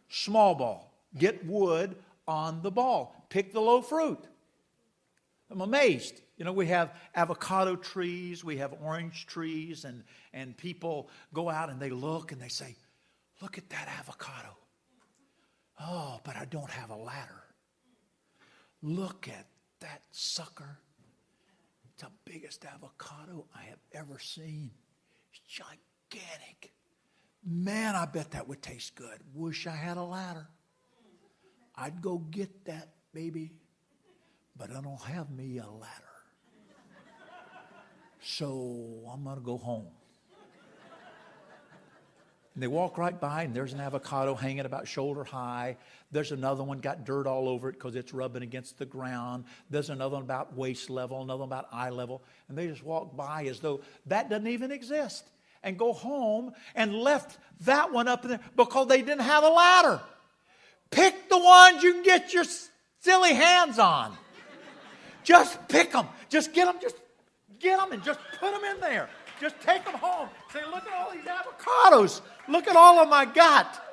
Small ball. Get wood on the ball. Pick the low fruit. I'm amazed. You know, we have avocado trees, we have orange trees, and people go out and they look and they say, look at that avocado. Oh, but I don't have a ladder. Look at that sucker. It's the biggest avocado I have ever seen. It's gigantic. Man, I bet that would taste good. Wish I had a ladder. I'd go get that, baby. But I don't have me a ladder. So I'm going to go home. And they walk right by, and there's an avocado hanging about shoulder high. There's another one got dirt all over it because it's rubbing against the ground. There's another one about waist level, another one about eye level. And they just walk by as though that doesn't even exist. And go home and left that one up there because they didn't have a ladder. Pick the ones you can get your silly hands on. Just pick them. Just get them and just put them in there. Just take them home. Say, look at all these avocados. Look at all of them I got.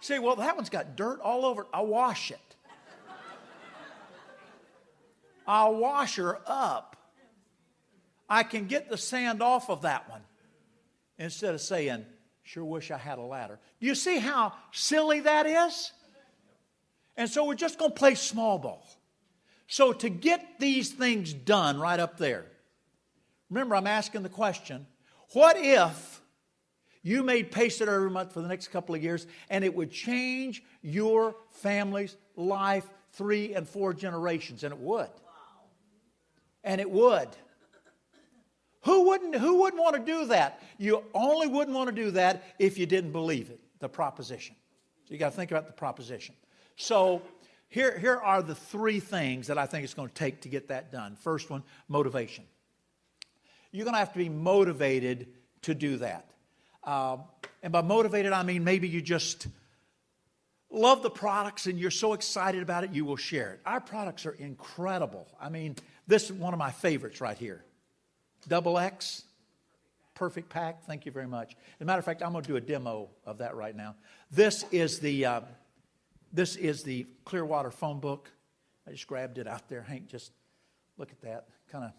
Say, well, that one's got dirt all over it. I'll wash it. I'll wash her up. I can get the sand off of that one. Instead of saying, sure wish I had a ladder. Do you see how silly that is? And so we're just going to play small ball. So to get these things done right up there, remember I'm asking the question, what if you made Pace It every month for the next couple of years and it would change your family's life 3 and 4 generations? And it would. And it would. Who wouldn't want to do that? You only wouldn't want to do that if you didn't believe it, the proposition. So you got to think about the proposition. So here are the 3 things that I think it's going to take to get that done. First one, motivation. You're going to have to be motivated to do that. And by motivated, I mean maybe you just love the products and you're so excited about it, you will share it. Our products are incredible. I mean, this is one of my favorites right here. Double X, perfect pack. Thank you very much. As a matter of fact, I'm going to do a demo of that right now. This is the Clearwater phone book. I just grabbed it out there. Hank, just look at that. Kind of,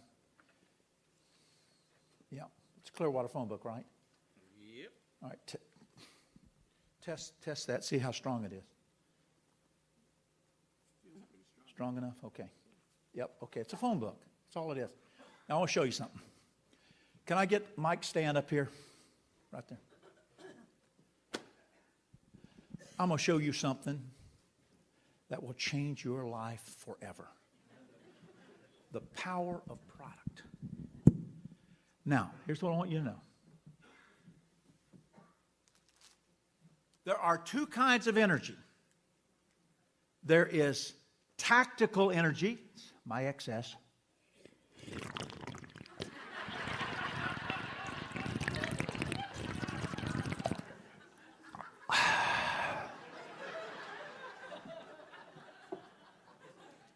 yeah, it's a Clearwater phone book, right? Yep. All right, test that. See how strong it is. Strong enough? Okay. Yep, okay. It's a phone book. That's all it is. Now I want to show you something. Can I get Mike stand up here? Right there. I'm going to show you something that will change your life forever. The power of product. Now, here's what I want you to know. There are 2 kinds of energy. There is tactical energy, my XS.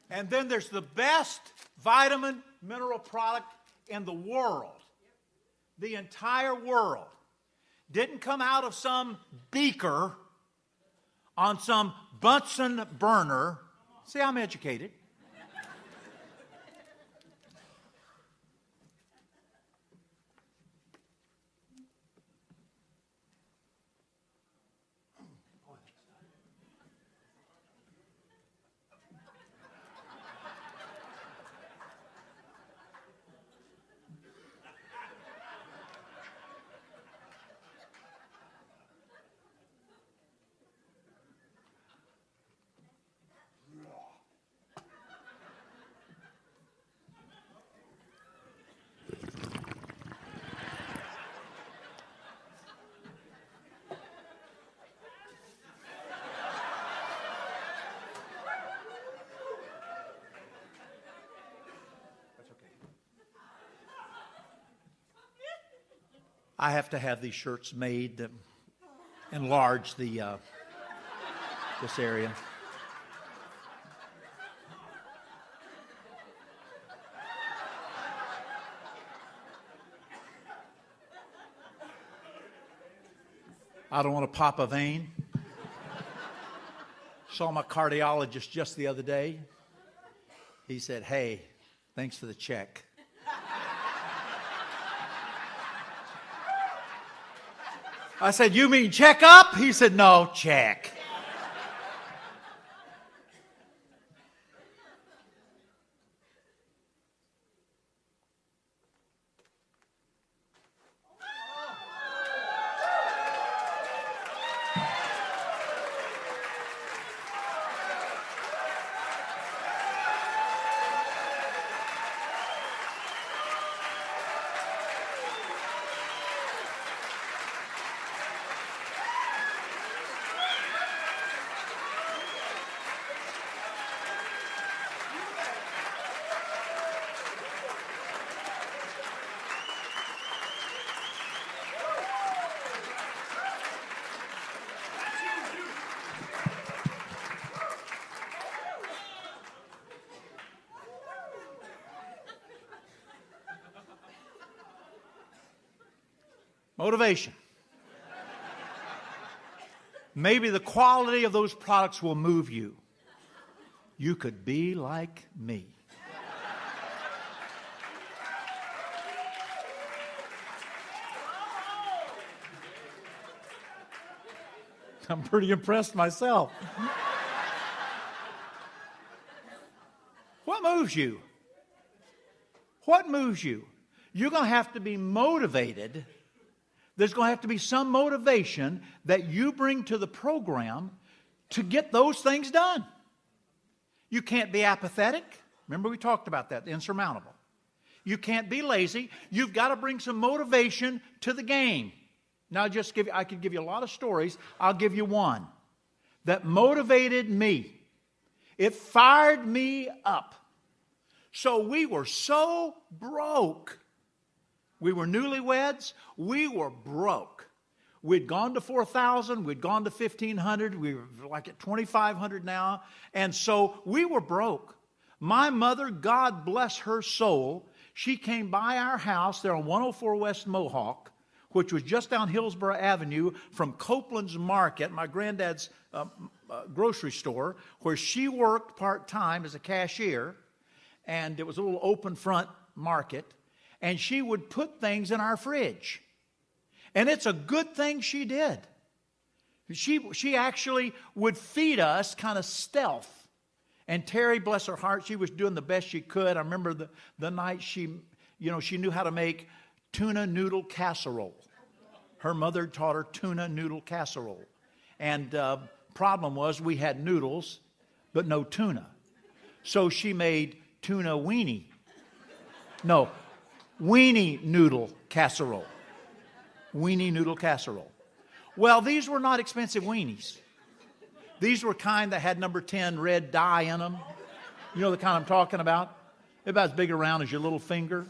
And then there's the best vitamin mineral product in the world. The entire world. Didn't come out of some beaker on some Bunsen burner. See, I'm educated. I have to have these shirts made that enlarge the this area. I don't want to pop a vein. Saw my cardiologist just the other day. He said, "Hey, thanks for the check." I said, "You mean check up?" He said, "No, check." Motivation. Maybe the quality of those products will move you. You could be like me. I'm pretty impressed myself. What moves you? What moves you? You're going to have to be motivated. There's going to have to be some motivation that you bring to the program to get those things done. You can't be apathetic. Remember we talked about that, the insurmountable. You can't be lazy. You've got to bring some motivation to the game. Now I could give you a lot of stories. I'll give you one that motivated me. It fired me up. So we were so broke. We were newlyweds. We were broke. We'd gone to 4,000. We'd gone to 1,500. We were like at 2,500 now. And so we were broke. My mother, God bless her soul, she came by our house there on 104 West Mohawk, which was just down Hillsborough Avenue from Copeland's Market, my granddad's grocery store, where she worked part-time as a cashier. And it was a little open front market. And she would put things in our fridge. And it's a good thing she did. She actually would feed us kind of stealth. And Terry, bless her heart, she was doing the best she could. I remember the night she knew how to make tuna noodle casserole. Her mother taught her tuna noodle casserole. And problem was we had noodles, but no tuna. So she made tuna weenie noodle casserole. Weenie noodle casserole. Well, these were not expensive weenies. These were kind that had number 10 red dye in them. You know the kind I'm talking about? About as big around as your little finger.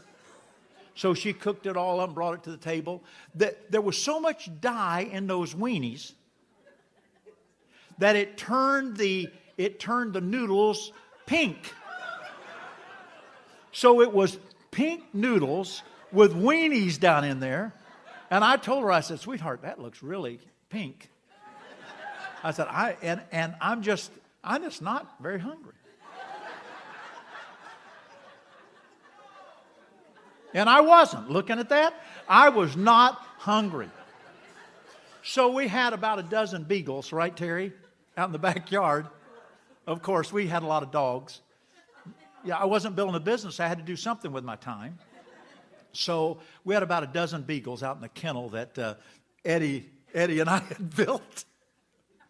So she cooked it all up and brought it to the table. There was so much dye in those weenies that it turned the noodles pink. So it was pink noodles with weenies down in there. And I told her, I said, "Sweetheart, that looks really pink." I said, I'm just not very hungry. And I wasn't. Looking at that, I was not hungry. So we had about a dozen beagles, right, Terry, out in the backyard. Of course, we had a lot of dogs. Yeah, I wasn't building a business. I had to do something with my time. So we had about a dozen beagles out in the kennel that Eddie and I had built.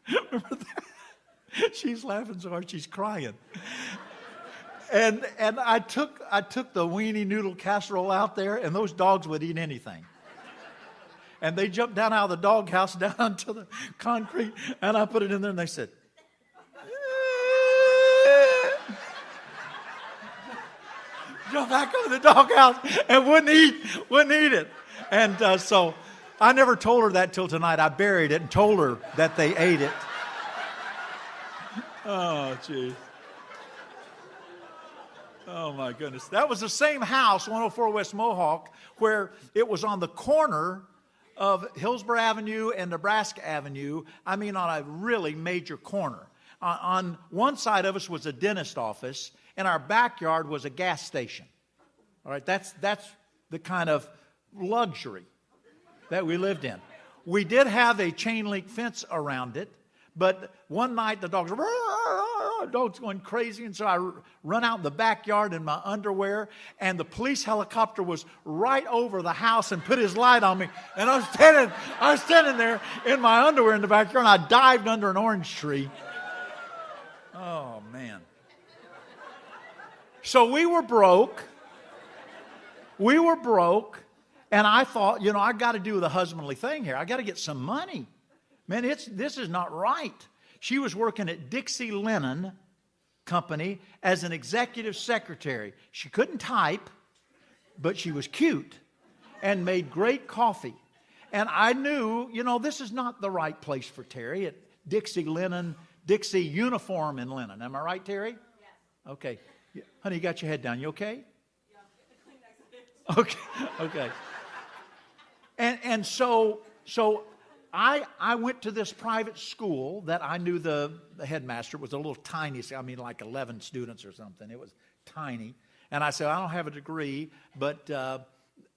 Remember that? She's laughing so hard she's crying. And I took the weenie noodle casserole out there, and those dogs would eat anything. And they jumped down out of the doghouse down onto the concrete, and I put it in there, and they said, jump back on the doghouse and wouldn't eat it. And so I never told her that till tonight. I buried it and told her that they ate it. Oh, gee. Oh, my goodness. That was the same house, 104 West Mohawk, where it was on the corner of Hillsborough Avenue and Nebraska Avenue, I mean on a really major corner. On one side of us was a dentist office, and our backyard was a gas station. All right, that's the kind of luxury that we lived in. We did have a chain link fence around it, but one night the dogs going crazy, and so I run out in the backyard in my underwear, and the police helicopter was right over the house and put his light on me, and I was standing there in my underwear in the backyard, and I dived under an orange tree. Oh, man. So we were broke. And I thought, I got to do the husbandly thing here. I got to get some money. Man, this is not right. She was working at Dixie Linen Company as an executive secretary. She couldn't type, but she was cute and made great coffee. And I knew, this is not the right place for Terry at Dixie Uniform and Linen. Am I right, Terry? Yes. Okay. Honey, you got your head down. You okay? Yeah. Okay. And so I went to this private school that I knew the headmaster was a little tiny, like 11 students or something. It was tiny. And I said, I don't have a degree, but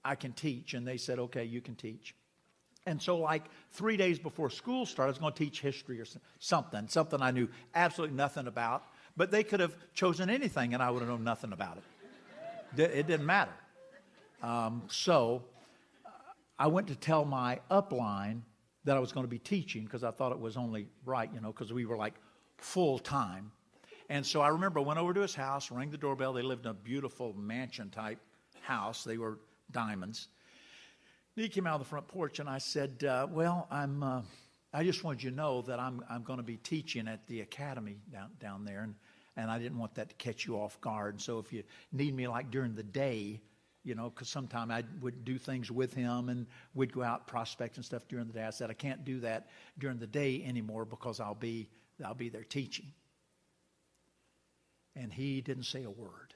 I can teach. And they said, okay, you can teach. And so like 3 days before school started, I was going to teach history or something I knew absolutely nothing about. But they could have chosen anything and I would have known nothing about it. It didn't matter. So I went to tell my upline that I was going to be teaching because I thought it was only right, because we were like full time. And so I remember I went over to his house, rang the doorbell. They lived in a beautiful mansion type house. They were diamonds. He came out on the front porch and I said, I just wanted you to know that I'm going to be teaching at the academy down there. And I didn't want that to catch you off guard. So if you need me like during the day, because sometime I would do things with him and we'd go out prospect and stuff during the day. I said, I can't do that during the day anymore because I'll be there teaching. And he didn't say a word.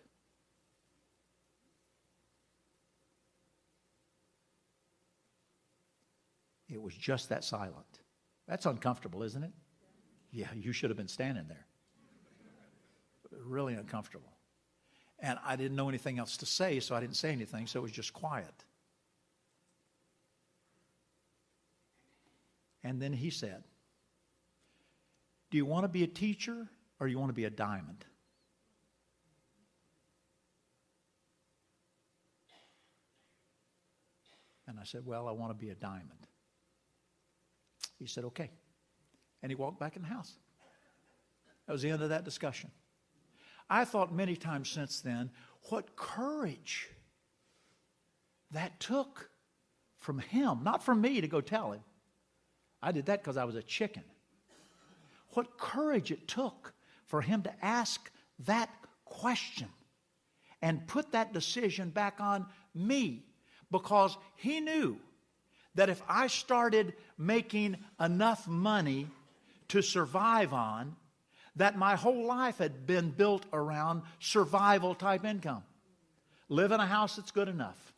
It was just that silent. That's uncomfortable, isn't it? Yeah, you should have been standing there. Really uncomfortable. And I didn't know anything else to say, so I didn't say anything, so it was just quiet. And then he said, do you want to be a teacher or do you want to be a diamond? And I said, well, I want to be a diamond. He said, okay. And he walked back in the house. That was the end of that discussion. I thought many times since then, what courage that took from him, not from me to go tell him. I did that because I was a chicken. What courage it took for him to ask that question and put that decision back on me, because he knew that if I started making enough money to survive on, that my whole life had been built around survival type income. Live in a house that's good enough.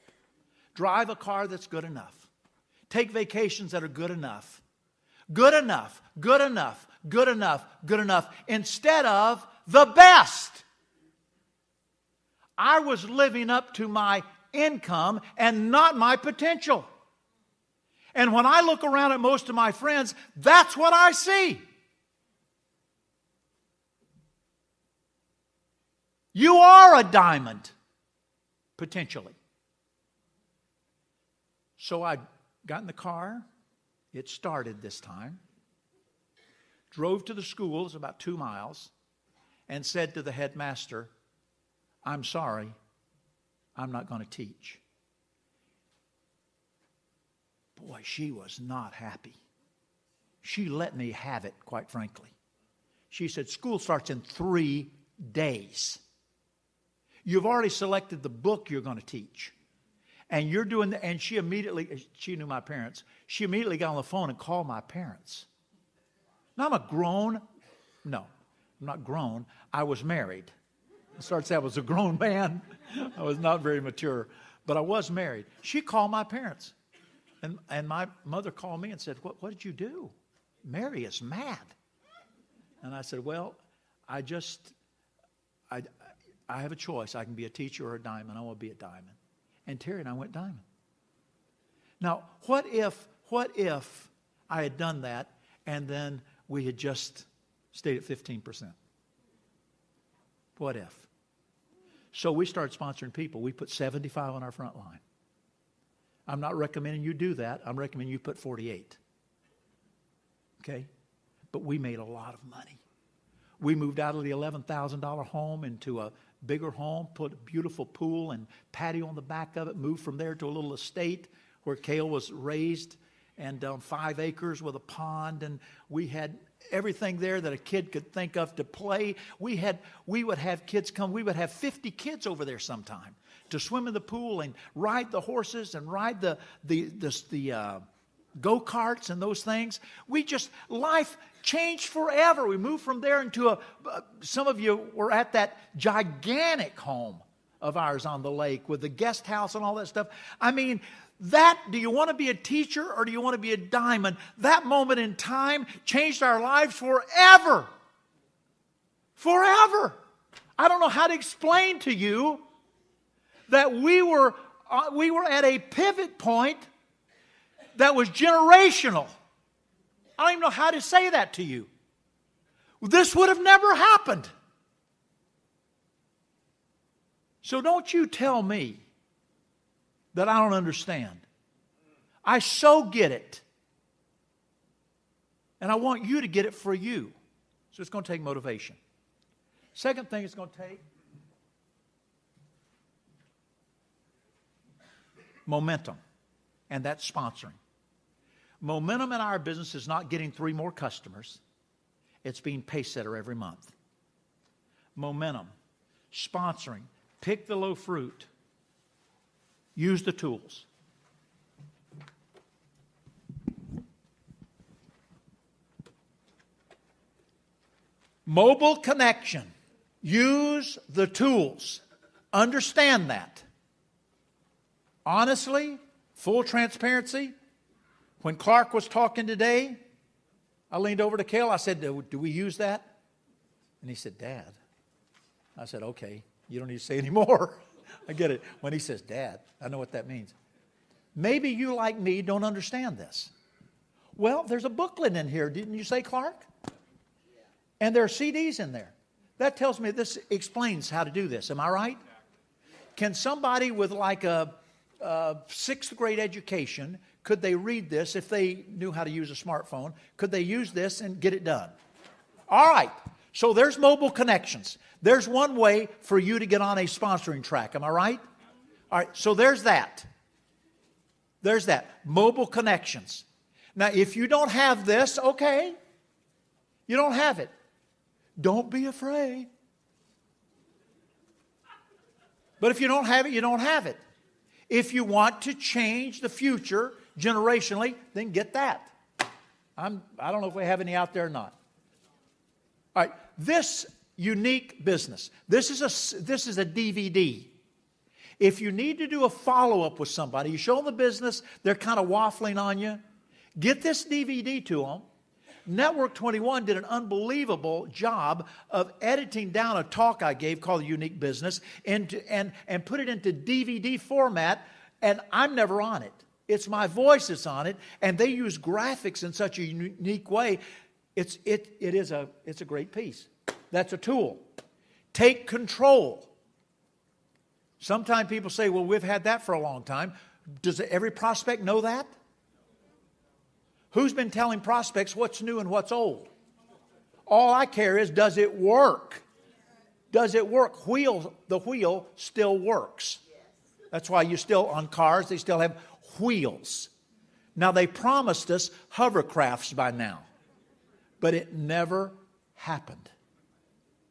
Drive a car that's good enough. Take vacations that are good enough. Good enough, good enough, good enough, good enough, instead of the best. I was living up to my income and not my potential. And when I look around at most of my friends, that's what I see. You are a diamond, potentially. So I got in the car. It started this time. Drove to the school, it's about 2 miles, and said to the headmaster, I'm sorry, I'm not going to teach. Boy, she was not happy. She let me have it, quite frankly. She said, school starts in 3 days. You've already selected the book you're going to teach. And you're doing the, and she knew my parents. She immediately got on the phone and called my parents. Now I'm not grown. I was married. It starts out as a grown man. I was not very mature, but I was married. She called my parents. And my mother called me and said, what did you do? Mary is mad. And I said, well, I have a choice. I can be a teacher or a diamond. I want to be a diamond. And Terry and I went diamond. Now, what if I had done that and then we had just stayed at 15%? What if? So we started sponsoring people. We put 75 on our front line. I'm not recommending you do that. I'm recommending you put 48. Okay? But we made a lot of money. We moved out of the $11,000 home into a bigger home, put a beautiful pool and patio on the back of it, moved from there to a little estate where kale was raised, and 5 acres with a pond, and we had everything there that a kid could think of to play. We would have kids come. We would have 50 kids over there sometime to swim in the pool and ride the horses and ride the go-karts and those things. Life changed forever. We moved from there into some of you were at that gigantic home of ours on the lake with the guest house and all that stuff. I mean, do you want to be a teacher or do you want to be a diamond? That moment in time changed our lives forever. Forever. I don't know how to explain to you that we were at a pivot point that was generational. I don't even know how to say that to you. This would have never happened. So don't you tell me that I don't understand. I so get it. And I want you to get it for you. So it's going to take motivation. Second thing it's going to take, momentum. And that's sponsoring. Momentum in our business is not getting 3 more customers. It's being pace setter every month. Momentum. Sponsoring. Pick the low fruit. Use the tools. Mobile connection. Use the tools. Understand that. Honestly, full transparency, when Clark was talking today, I leaned over to Cale. I said, do we use that? And he said, Dad. I said, okay, you don't need to say any more. I get it. When he says, Dad, I know what that means. Maybe you, like me, don't understand this. Well, there's a booklet in here. Didn't you say, Clark? And there are CDs in there. That tells me this explains how to do this. Am I right? Can somebody with like a 6th grade education, could they read this if they knew how to use a smartphone? Could they use this and get it done? All right. So there's mobile connections. There's one way for you to get on a sponsoring track. Am I right? All right. So there's that. There's that. Mobile connections. Now, if you don't have this, okay. You don't have it. Don't be afraid. But if you don't have it, you don't have it. If you want to change the future generationally, then get that. I don't know if we have any out there or not. All right, this unique business. This is a DVD. If you need to do a follow-up with somebody, you show them the business, they're kind of waffling on you, get this DVD to them. Network 21 did an unbelievable job of editing down a talk I gave called The Unique Business and put it into DVD format, and I'm never on it. It's my voice that's on it, and they use graphics in such a unique way. It's a great piece. That's a tool. Take control. Sometimes people say, well, we've had that for a long time. Does every prospect know that? Who's been telling prospects what's new and what's old? All I care is, does it work? Does it work? The wheel still works. That's why you still, on cars, they still have wheels. Now, they promised us hovercrafts by now, but it never happened.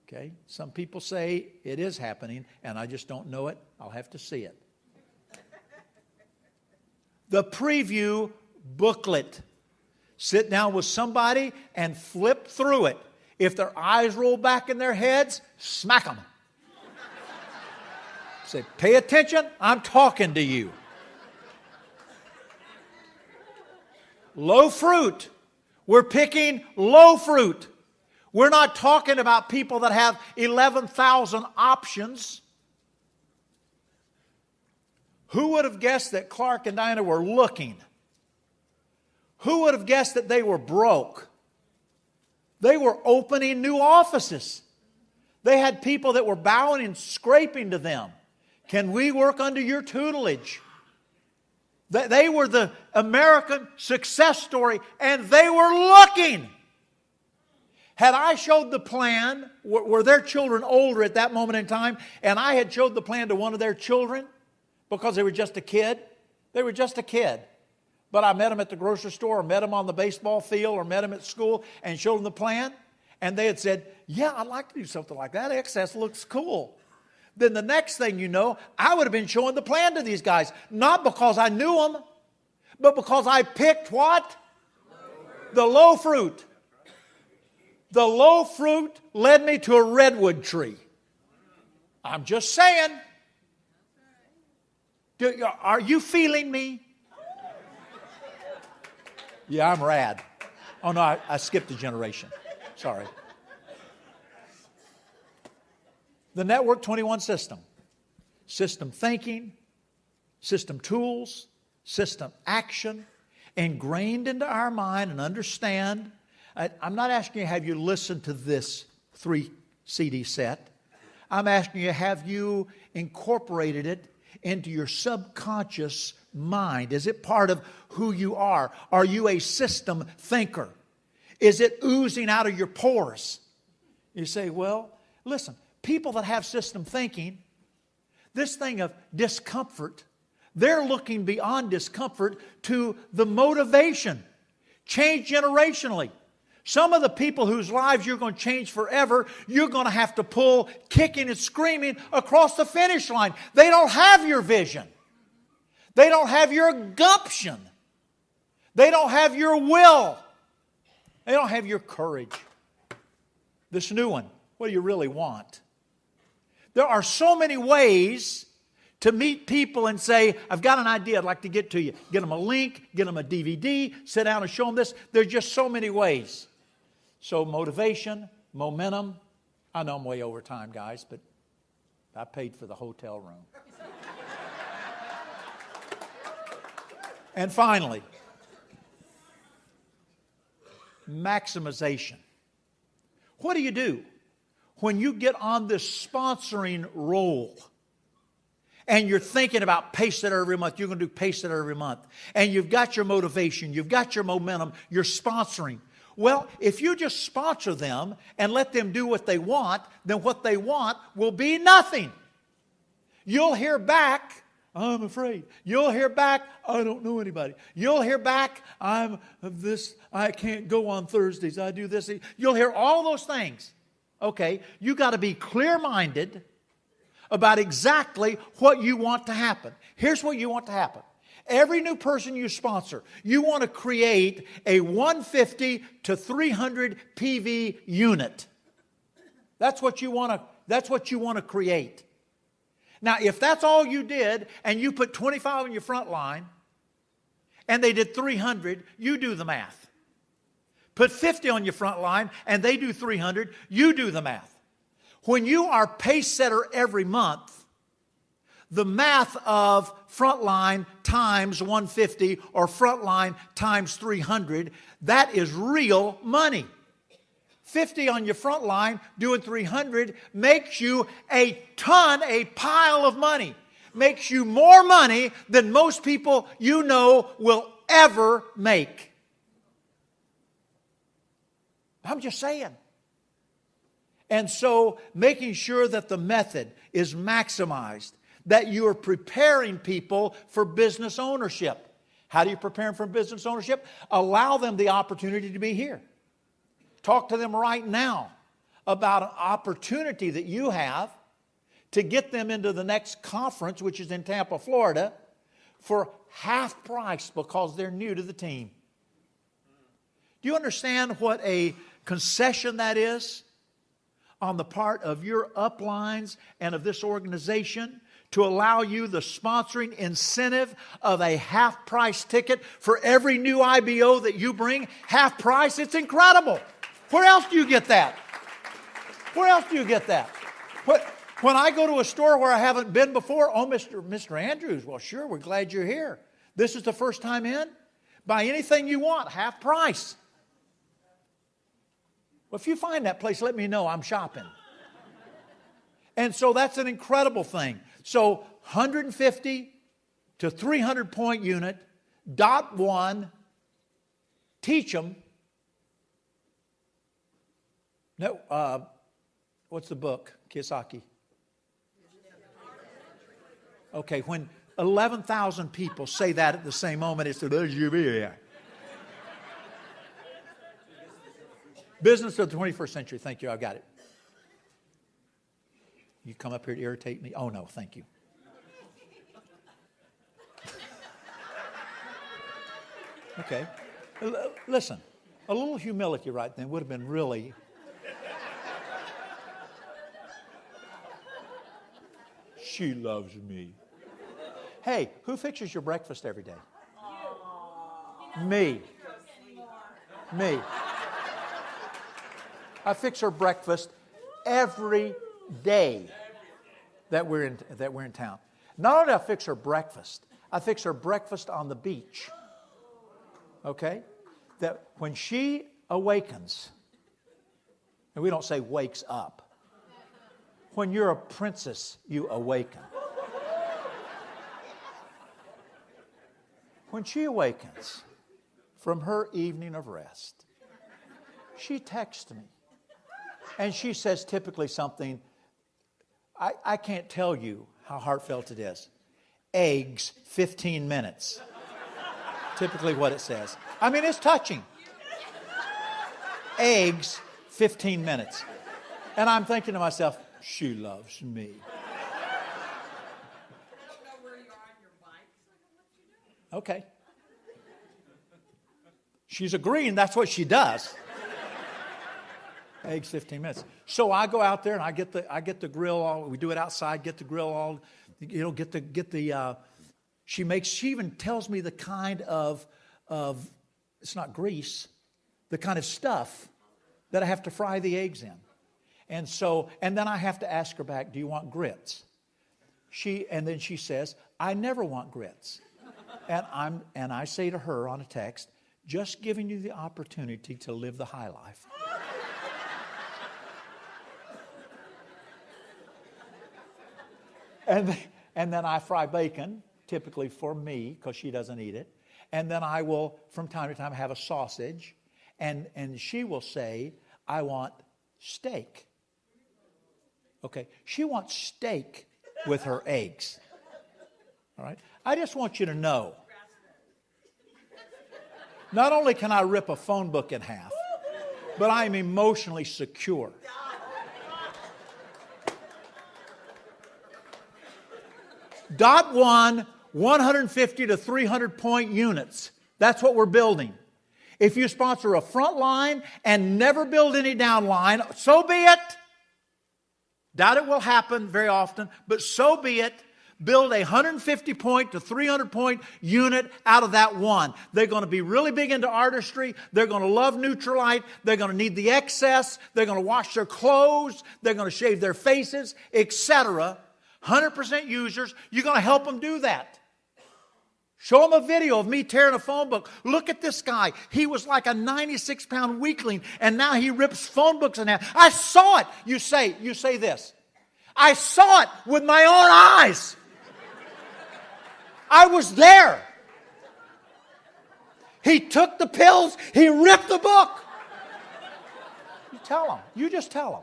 Okay? Some people say it is happening, and I just don't know it. I'll have to see it. The preview booklet. Sit down with somebody and flip through it. If their eyes roll back in their heads, smack them. Say, pay attention, I'm talking to you. Low fruit. We're picking low fruit. We're not talking about people that have 11,000 options. Who would have guessed that Clark and Diana were looking? Who would have guessed that they were broke? They were opening new offices. They had people that were bowing and scraping to them. Can we work under your tutelage? They were the American success story, and they were looking. Had I showed the plan, were their children older at that moment in time, and I had showed the plan to one of their children because they were just a kid? They were just a kid. But I met them at the grocery store, or met them on the baseball field, or met them at school and showed them the plan. And they had said, yeah, I'd like to do something like that. Excess looks cool. Then the next thing you know, I would have been showing the plan to these guys. Not because I knew them, but because I picked what? The low fruit. The low fruit led me to a redwood tree. I'm just saying. Are you feeling me? Yeah, I'm rad. Oh, no, I skipped a generation. Sorry. The Network 21 system. System thinking, system tools, system action, ingrained into our mind and understand. I'm not asking you, have you listened to this 3 CD set? I'm asking you, have you incorporated it into your subconscious mind? Is it part of who you are? Are you a system thinker? Is it oozing out of your pores? You say, well, listen, people that have system thinking, this thing of discomfort, they're looking beyond discomfort to the motivation. Change generationally. Some of the people whose lives you're going to change forever, you're going to have to pull kicking and screaming across the finish line. They don't have your vision. They don't have your gumption. They don't have your will. They don't have your courage. This new one, what do you really want? There are so many ways to meet people and say, I've got an idea I'd like to get to you. Get them a link, get them a DVD, sit down and show them this. There's just so many ways. So motivation, momentum. I know I'm way over time, guys, but I paid for the hotel room. And finally, maximization. What do you do when you get on this sponsoring roll and you're thinking about pace it every month? You're going to do pace it every month. And you've got your motivation, you've got your momentum, you're sponsoring. Well, if you just sponsor them and let them do what they want, then what they want will be nothing. You'll hear back, I'm afraid. You'll hear back, I don't know anybody. You'll hear back, I can't go on Thursdays, I do this. You'll hear all those things. Okay, you got to be clear-minded about exactly what you want to happen. Here's what you want to happen. Every new person you sponsor, you want to create a 150 to 300 PV unit. That's what you want to create. Now, if that's all you did and you put 25 on your front line and they did 300, you do the math. Put 50 on your front line and they do 300, you do the math. When you are pace setter every month, the math of frontline times 150 or frontline times 300, that is real money. 50 on your front line, doing 300, makes you a pile of money. Makes you more money than most people you know will ever make. I'm just saying. And so making sure that the method is maximized, that you are preparing people for business ownership. How do you prepare them for business ownership? Allow them the opportunity to be here. Talk to them right now about an opportunity that you have to get them into the next conference, which is in Tampa, Florida, for half price because they're new to the team. Do you understand what a concession that is on the part of your uplines and of this organization to allow you the sponsoring incentive of a half-price ticket for every new IBO that you bring. Half price, it's incredible. Where else do you get that? Where else do you get that? When I go to a store where I haven't been before, oh, Mr. Andrews, well, sure, we're glad you're here. This is the first time in? Buy anything you want, half price. Well, if you find that place, let me know. I'm shopping. And so that's an incredible thing. So 150 to 300 point unit, .1, teach them. No, what's the book? Kiyosaki. Okay, when 11,000 people say that at the same moment, it's the Business of the 21st Century. Thank you, I got it. You come up here to irritate me? Oh, no, thank you. Okay. Listen, a little humility right then would have been really... She loves me. Hey, who fixes your breakfast every day? Me. Me. I fix her breakfast every day that we're in town. Not only do I fix her breakfast, I fix her breakfast on the beach. Okay? That when she awakens, and we don't say wakes up. When you're a princess, you awaken. When she awakens from her evening of rest, she texts me. And she says typically something, I can't tell you how heartfelt it is. Eggs, 15 minutes. Typically what it says. I mean, it's touching. Eggs, 15 minutes. And I'm thinking to myself, she loves me. Okay. She's agreeing that's what she does. Eggs, 15 minutes. So I go out there and I get the grill all. We do it outside. Get the grill all. Get the. She even tells me the kind of it's not grease, the kind of stuff that I have to fry the eggs in, and then I have to ask her back, do you want grits? And then she says, I never want grits, and I say to her on a text, just giving you the opportunity to live the high life. And then I fry bacon, typically for me, because she doesn't eat it. And then I will, from time to time, have a sausage. And she will say, I want steak. Okay, she wants steak with her eggs. All right? I just want you to know, not only can I rip a phone book in half, but I am emotionally secure. .1, 150 to 300 point units. That's what we're building. If you sponsor a front line and never build any down line, so be it. Doubt it will happen very often, but so be it. Build a 150 point to 300 point unit out of that one. They're going to be really big into artistry. They're going to love Nutrilite. They're going to need the excess. They're going to wash their clothes. They're going to shave their faces, etc. 100% users. You're going to help them do that. Show them a video of me tearing a phone book. Look at this guy. He was like a 96-pound weakling, and now he rips phone books in half. I saw it. You say this. I saw it with my own eyes. I was there. He took the pills. He ripped the book. You tell them. You just tell them.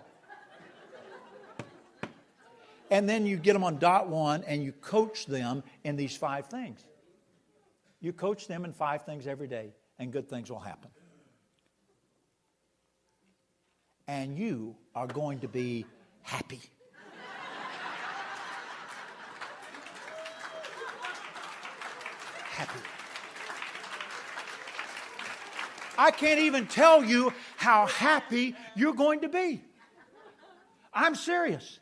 And then you get them on .1 and you coach them in these 5 things. You coach them in 5 things every day and good things will happen. And you are going to be happy. Happy. I can't even tell you how happy you're going to be. I'm serious.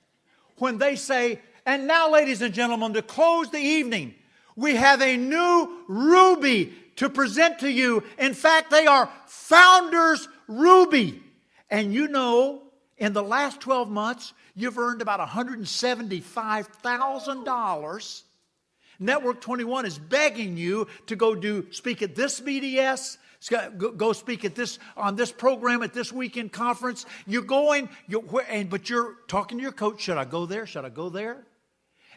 When they say, And now, ladies and gentlemen, to close the evening, we have a new ruby to present to you. In fact, they are Founders Ruby. And you know, in the last 12 months, you've earned about $175,000. Network 21 is begging you to go speak at this BDS, go speak at on this program at this weekend conference. You're going, but you're talking to your coach. Should I go there? Should I go there?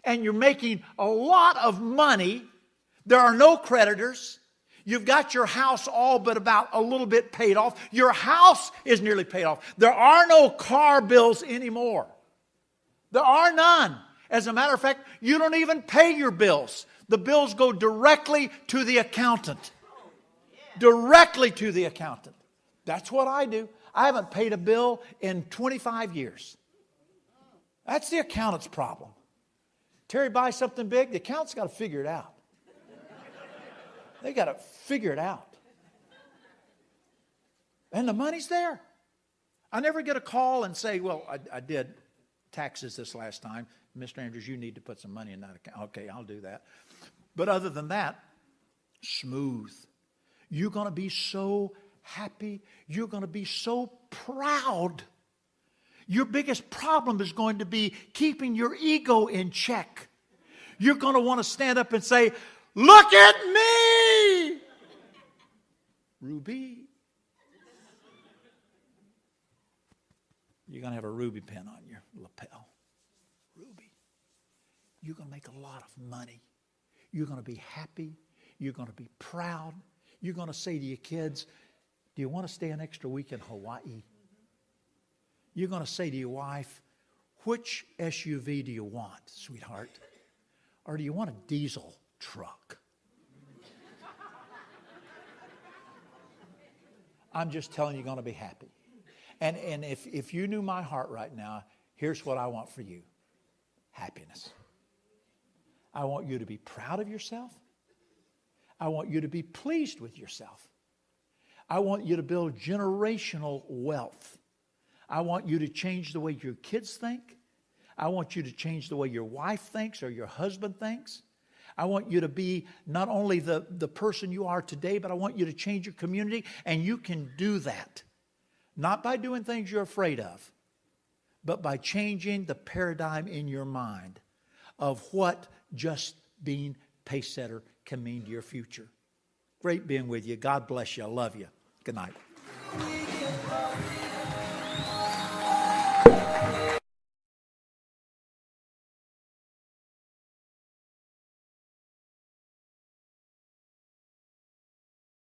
And you're making a lot of money. There are no creditors. You've got your house all but about a little bit paid off. Your house is nearly paid off. There are no car bills anymore. There are none. As a matter of fact, you don't even pay your bills. The bills go directly to the accountant. Directly to the accountant. That's what I do. I haven't paid a bill in 25 years. That's the accountant's problem. Terry buys something big, the accountant's got to figure it out. They got to figure it out. And the money's there. I never get a call and say, well, I did taxes this last time. Mr. Andrews, you need to put some money in that account. Okay, I'll do that. But other than that, smooth. You're going to be so happy. You're going to be so proud. Your biggest problem is going to be keeping your ego in check. You're going to want to stand up and say, look at me, Ruby. You're going to have a ruby pin on your lapel. Ruby. You're going to make a lot of money. You're going to be happy. You're going to be proud. You're going to say to your kids, do you want to stay an extra week in Hawaii? You're going to say to your wife, which SUV do you want, sweetheart? Or do you want a diesel truck? I'm just telling you, you're going to be happy. And if you knew my heart right now, here's what I want for you. Happiness. I want you to be proud of yourself. I want you to be pleased with yourself. I want you to build generational wealth. I want you to change the way your kids think. I want you to change the way your wife thinks or your husband thinks. I want you to be not only the person you are today, but I want you to change your community. And you can do that. Not by doing things you're afraid of, but by changing the paradigm in your mind of what just being pace setter can mean to your future. Great being with you. God bless you. I love you. Good night.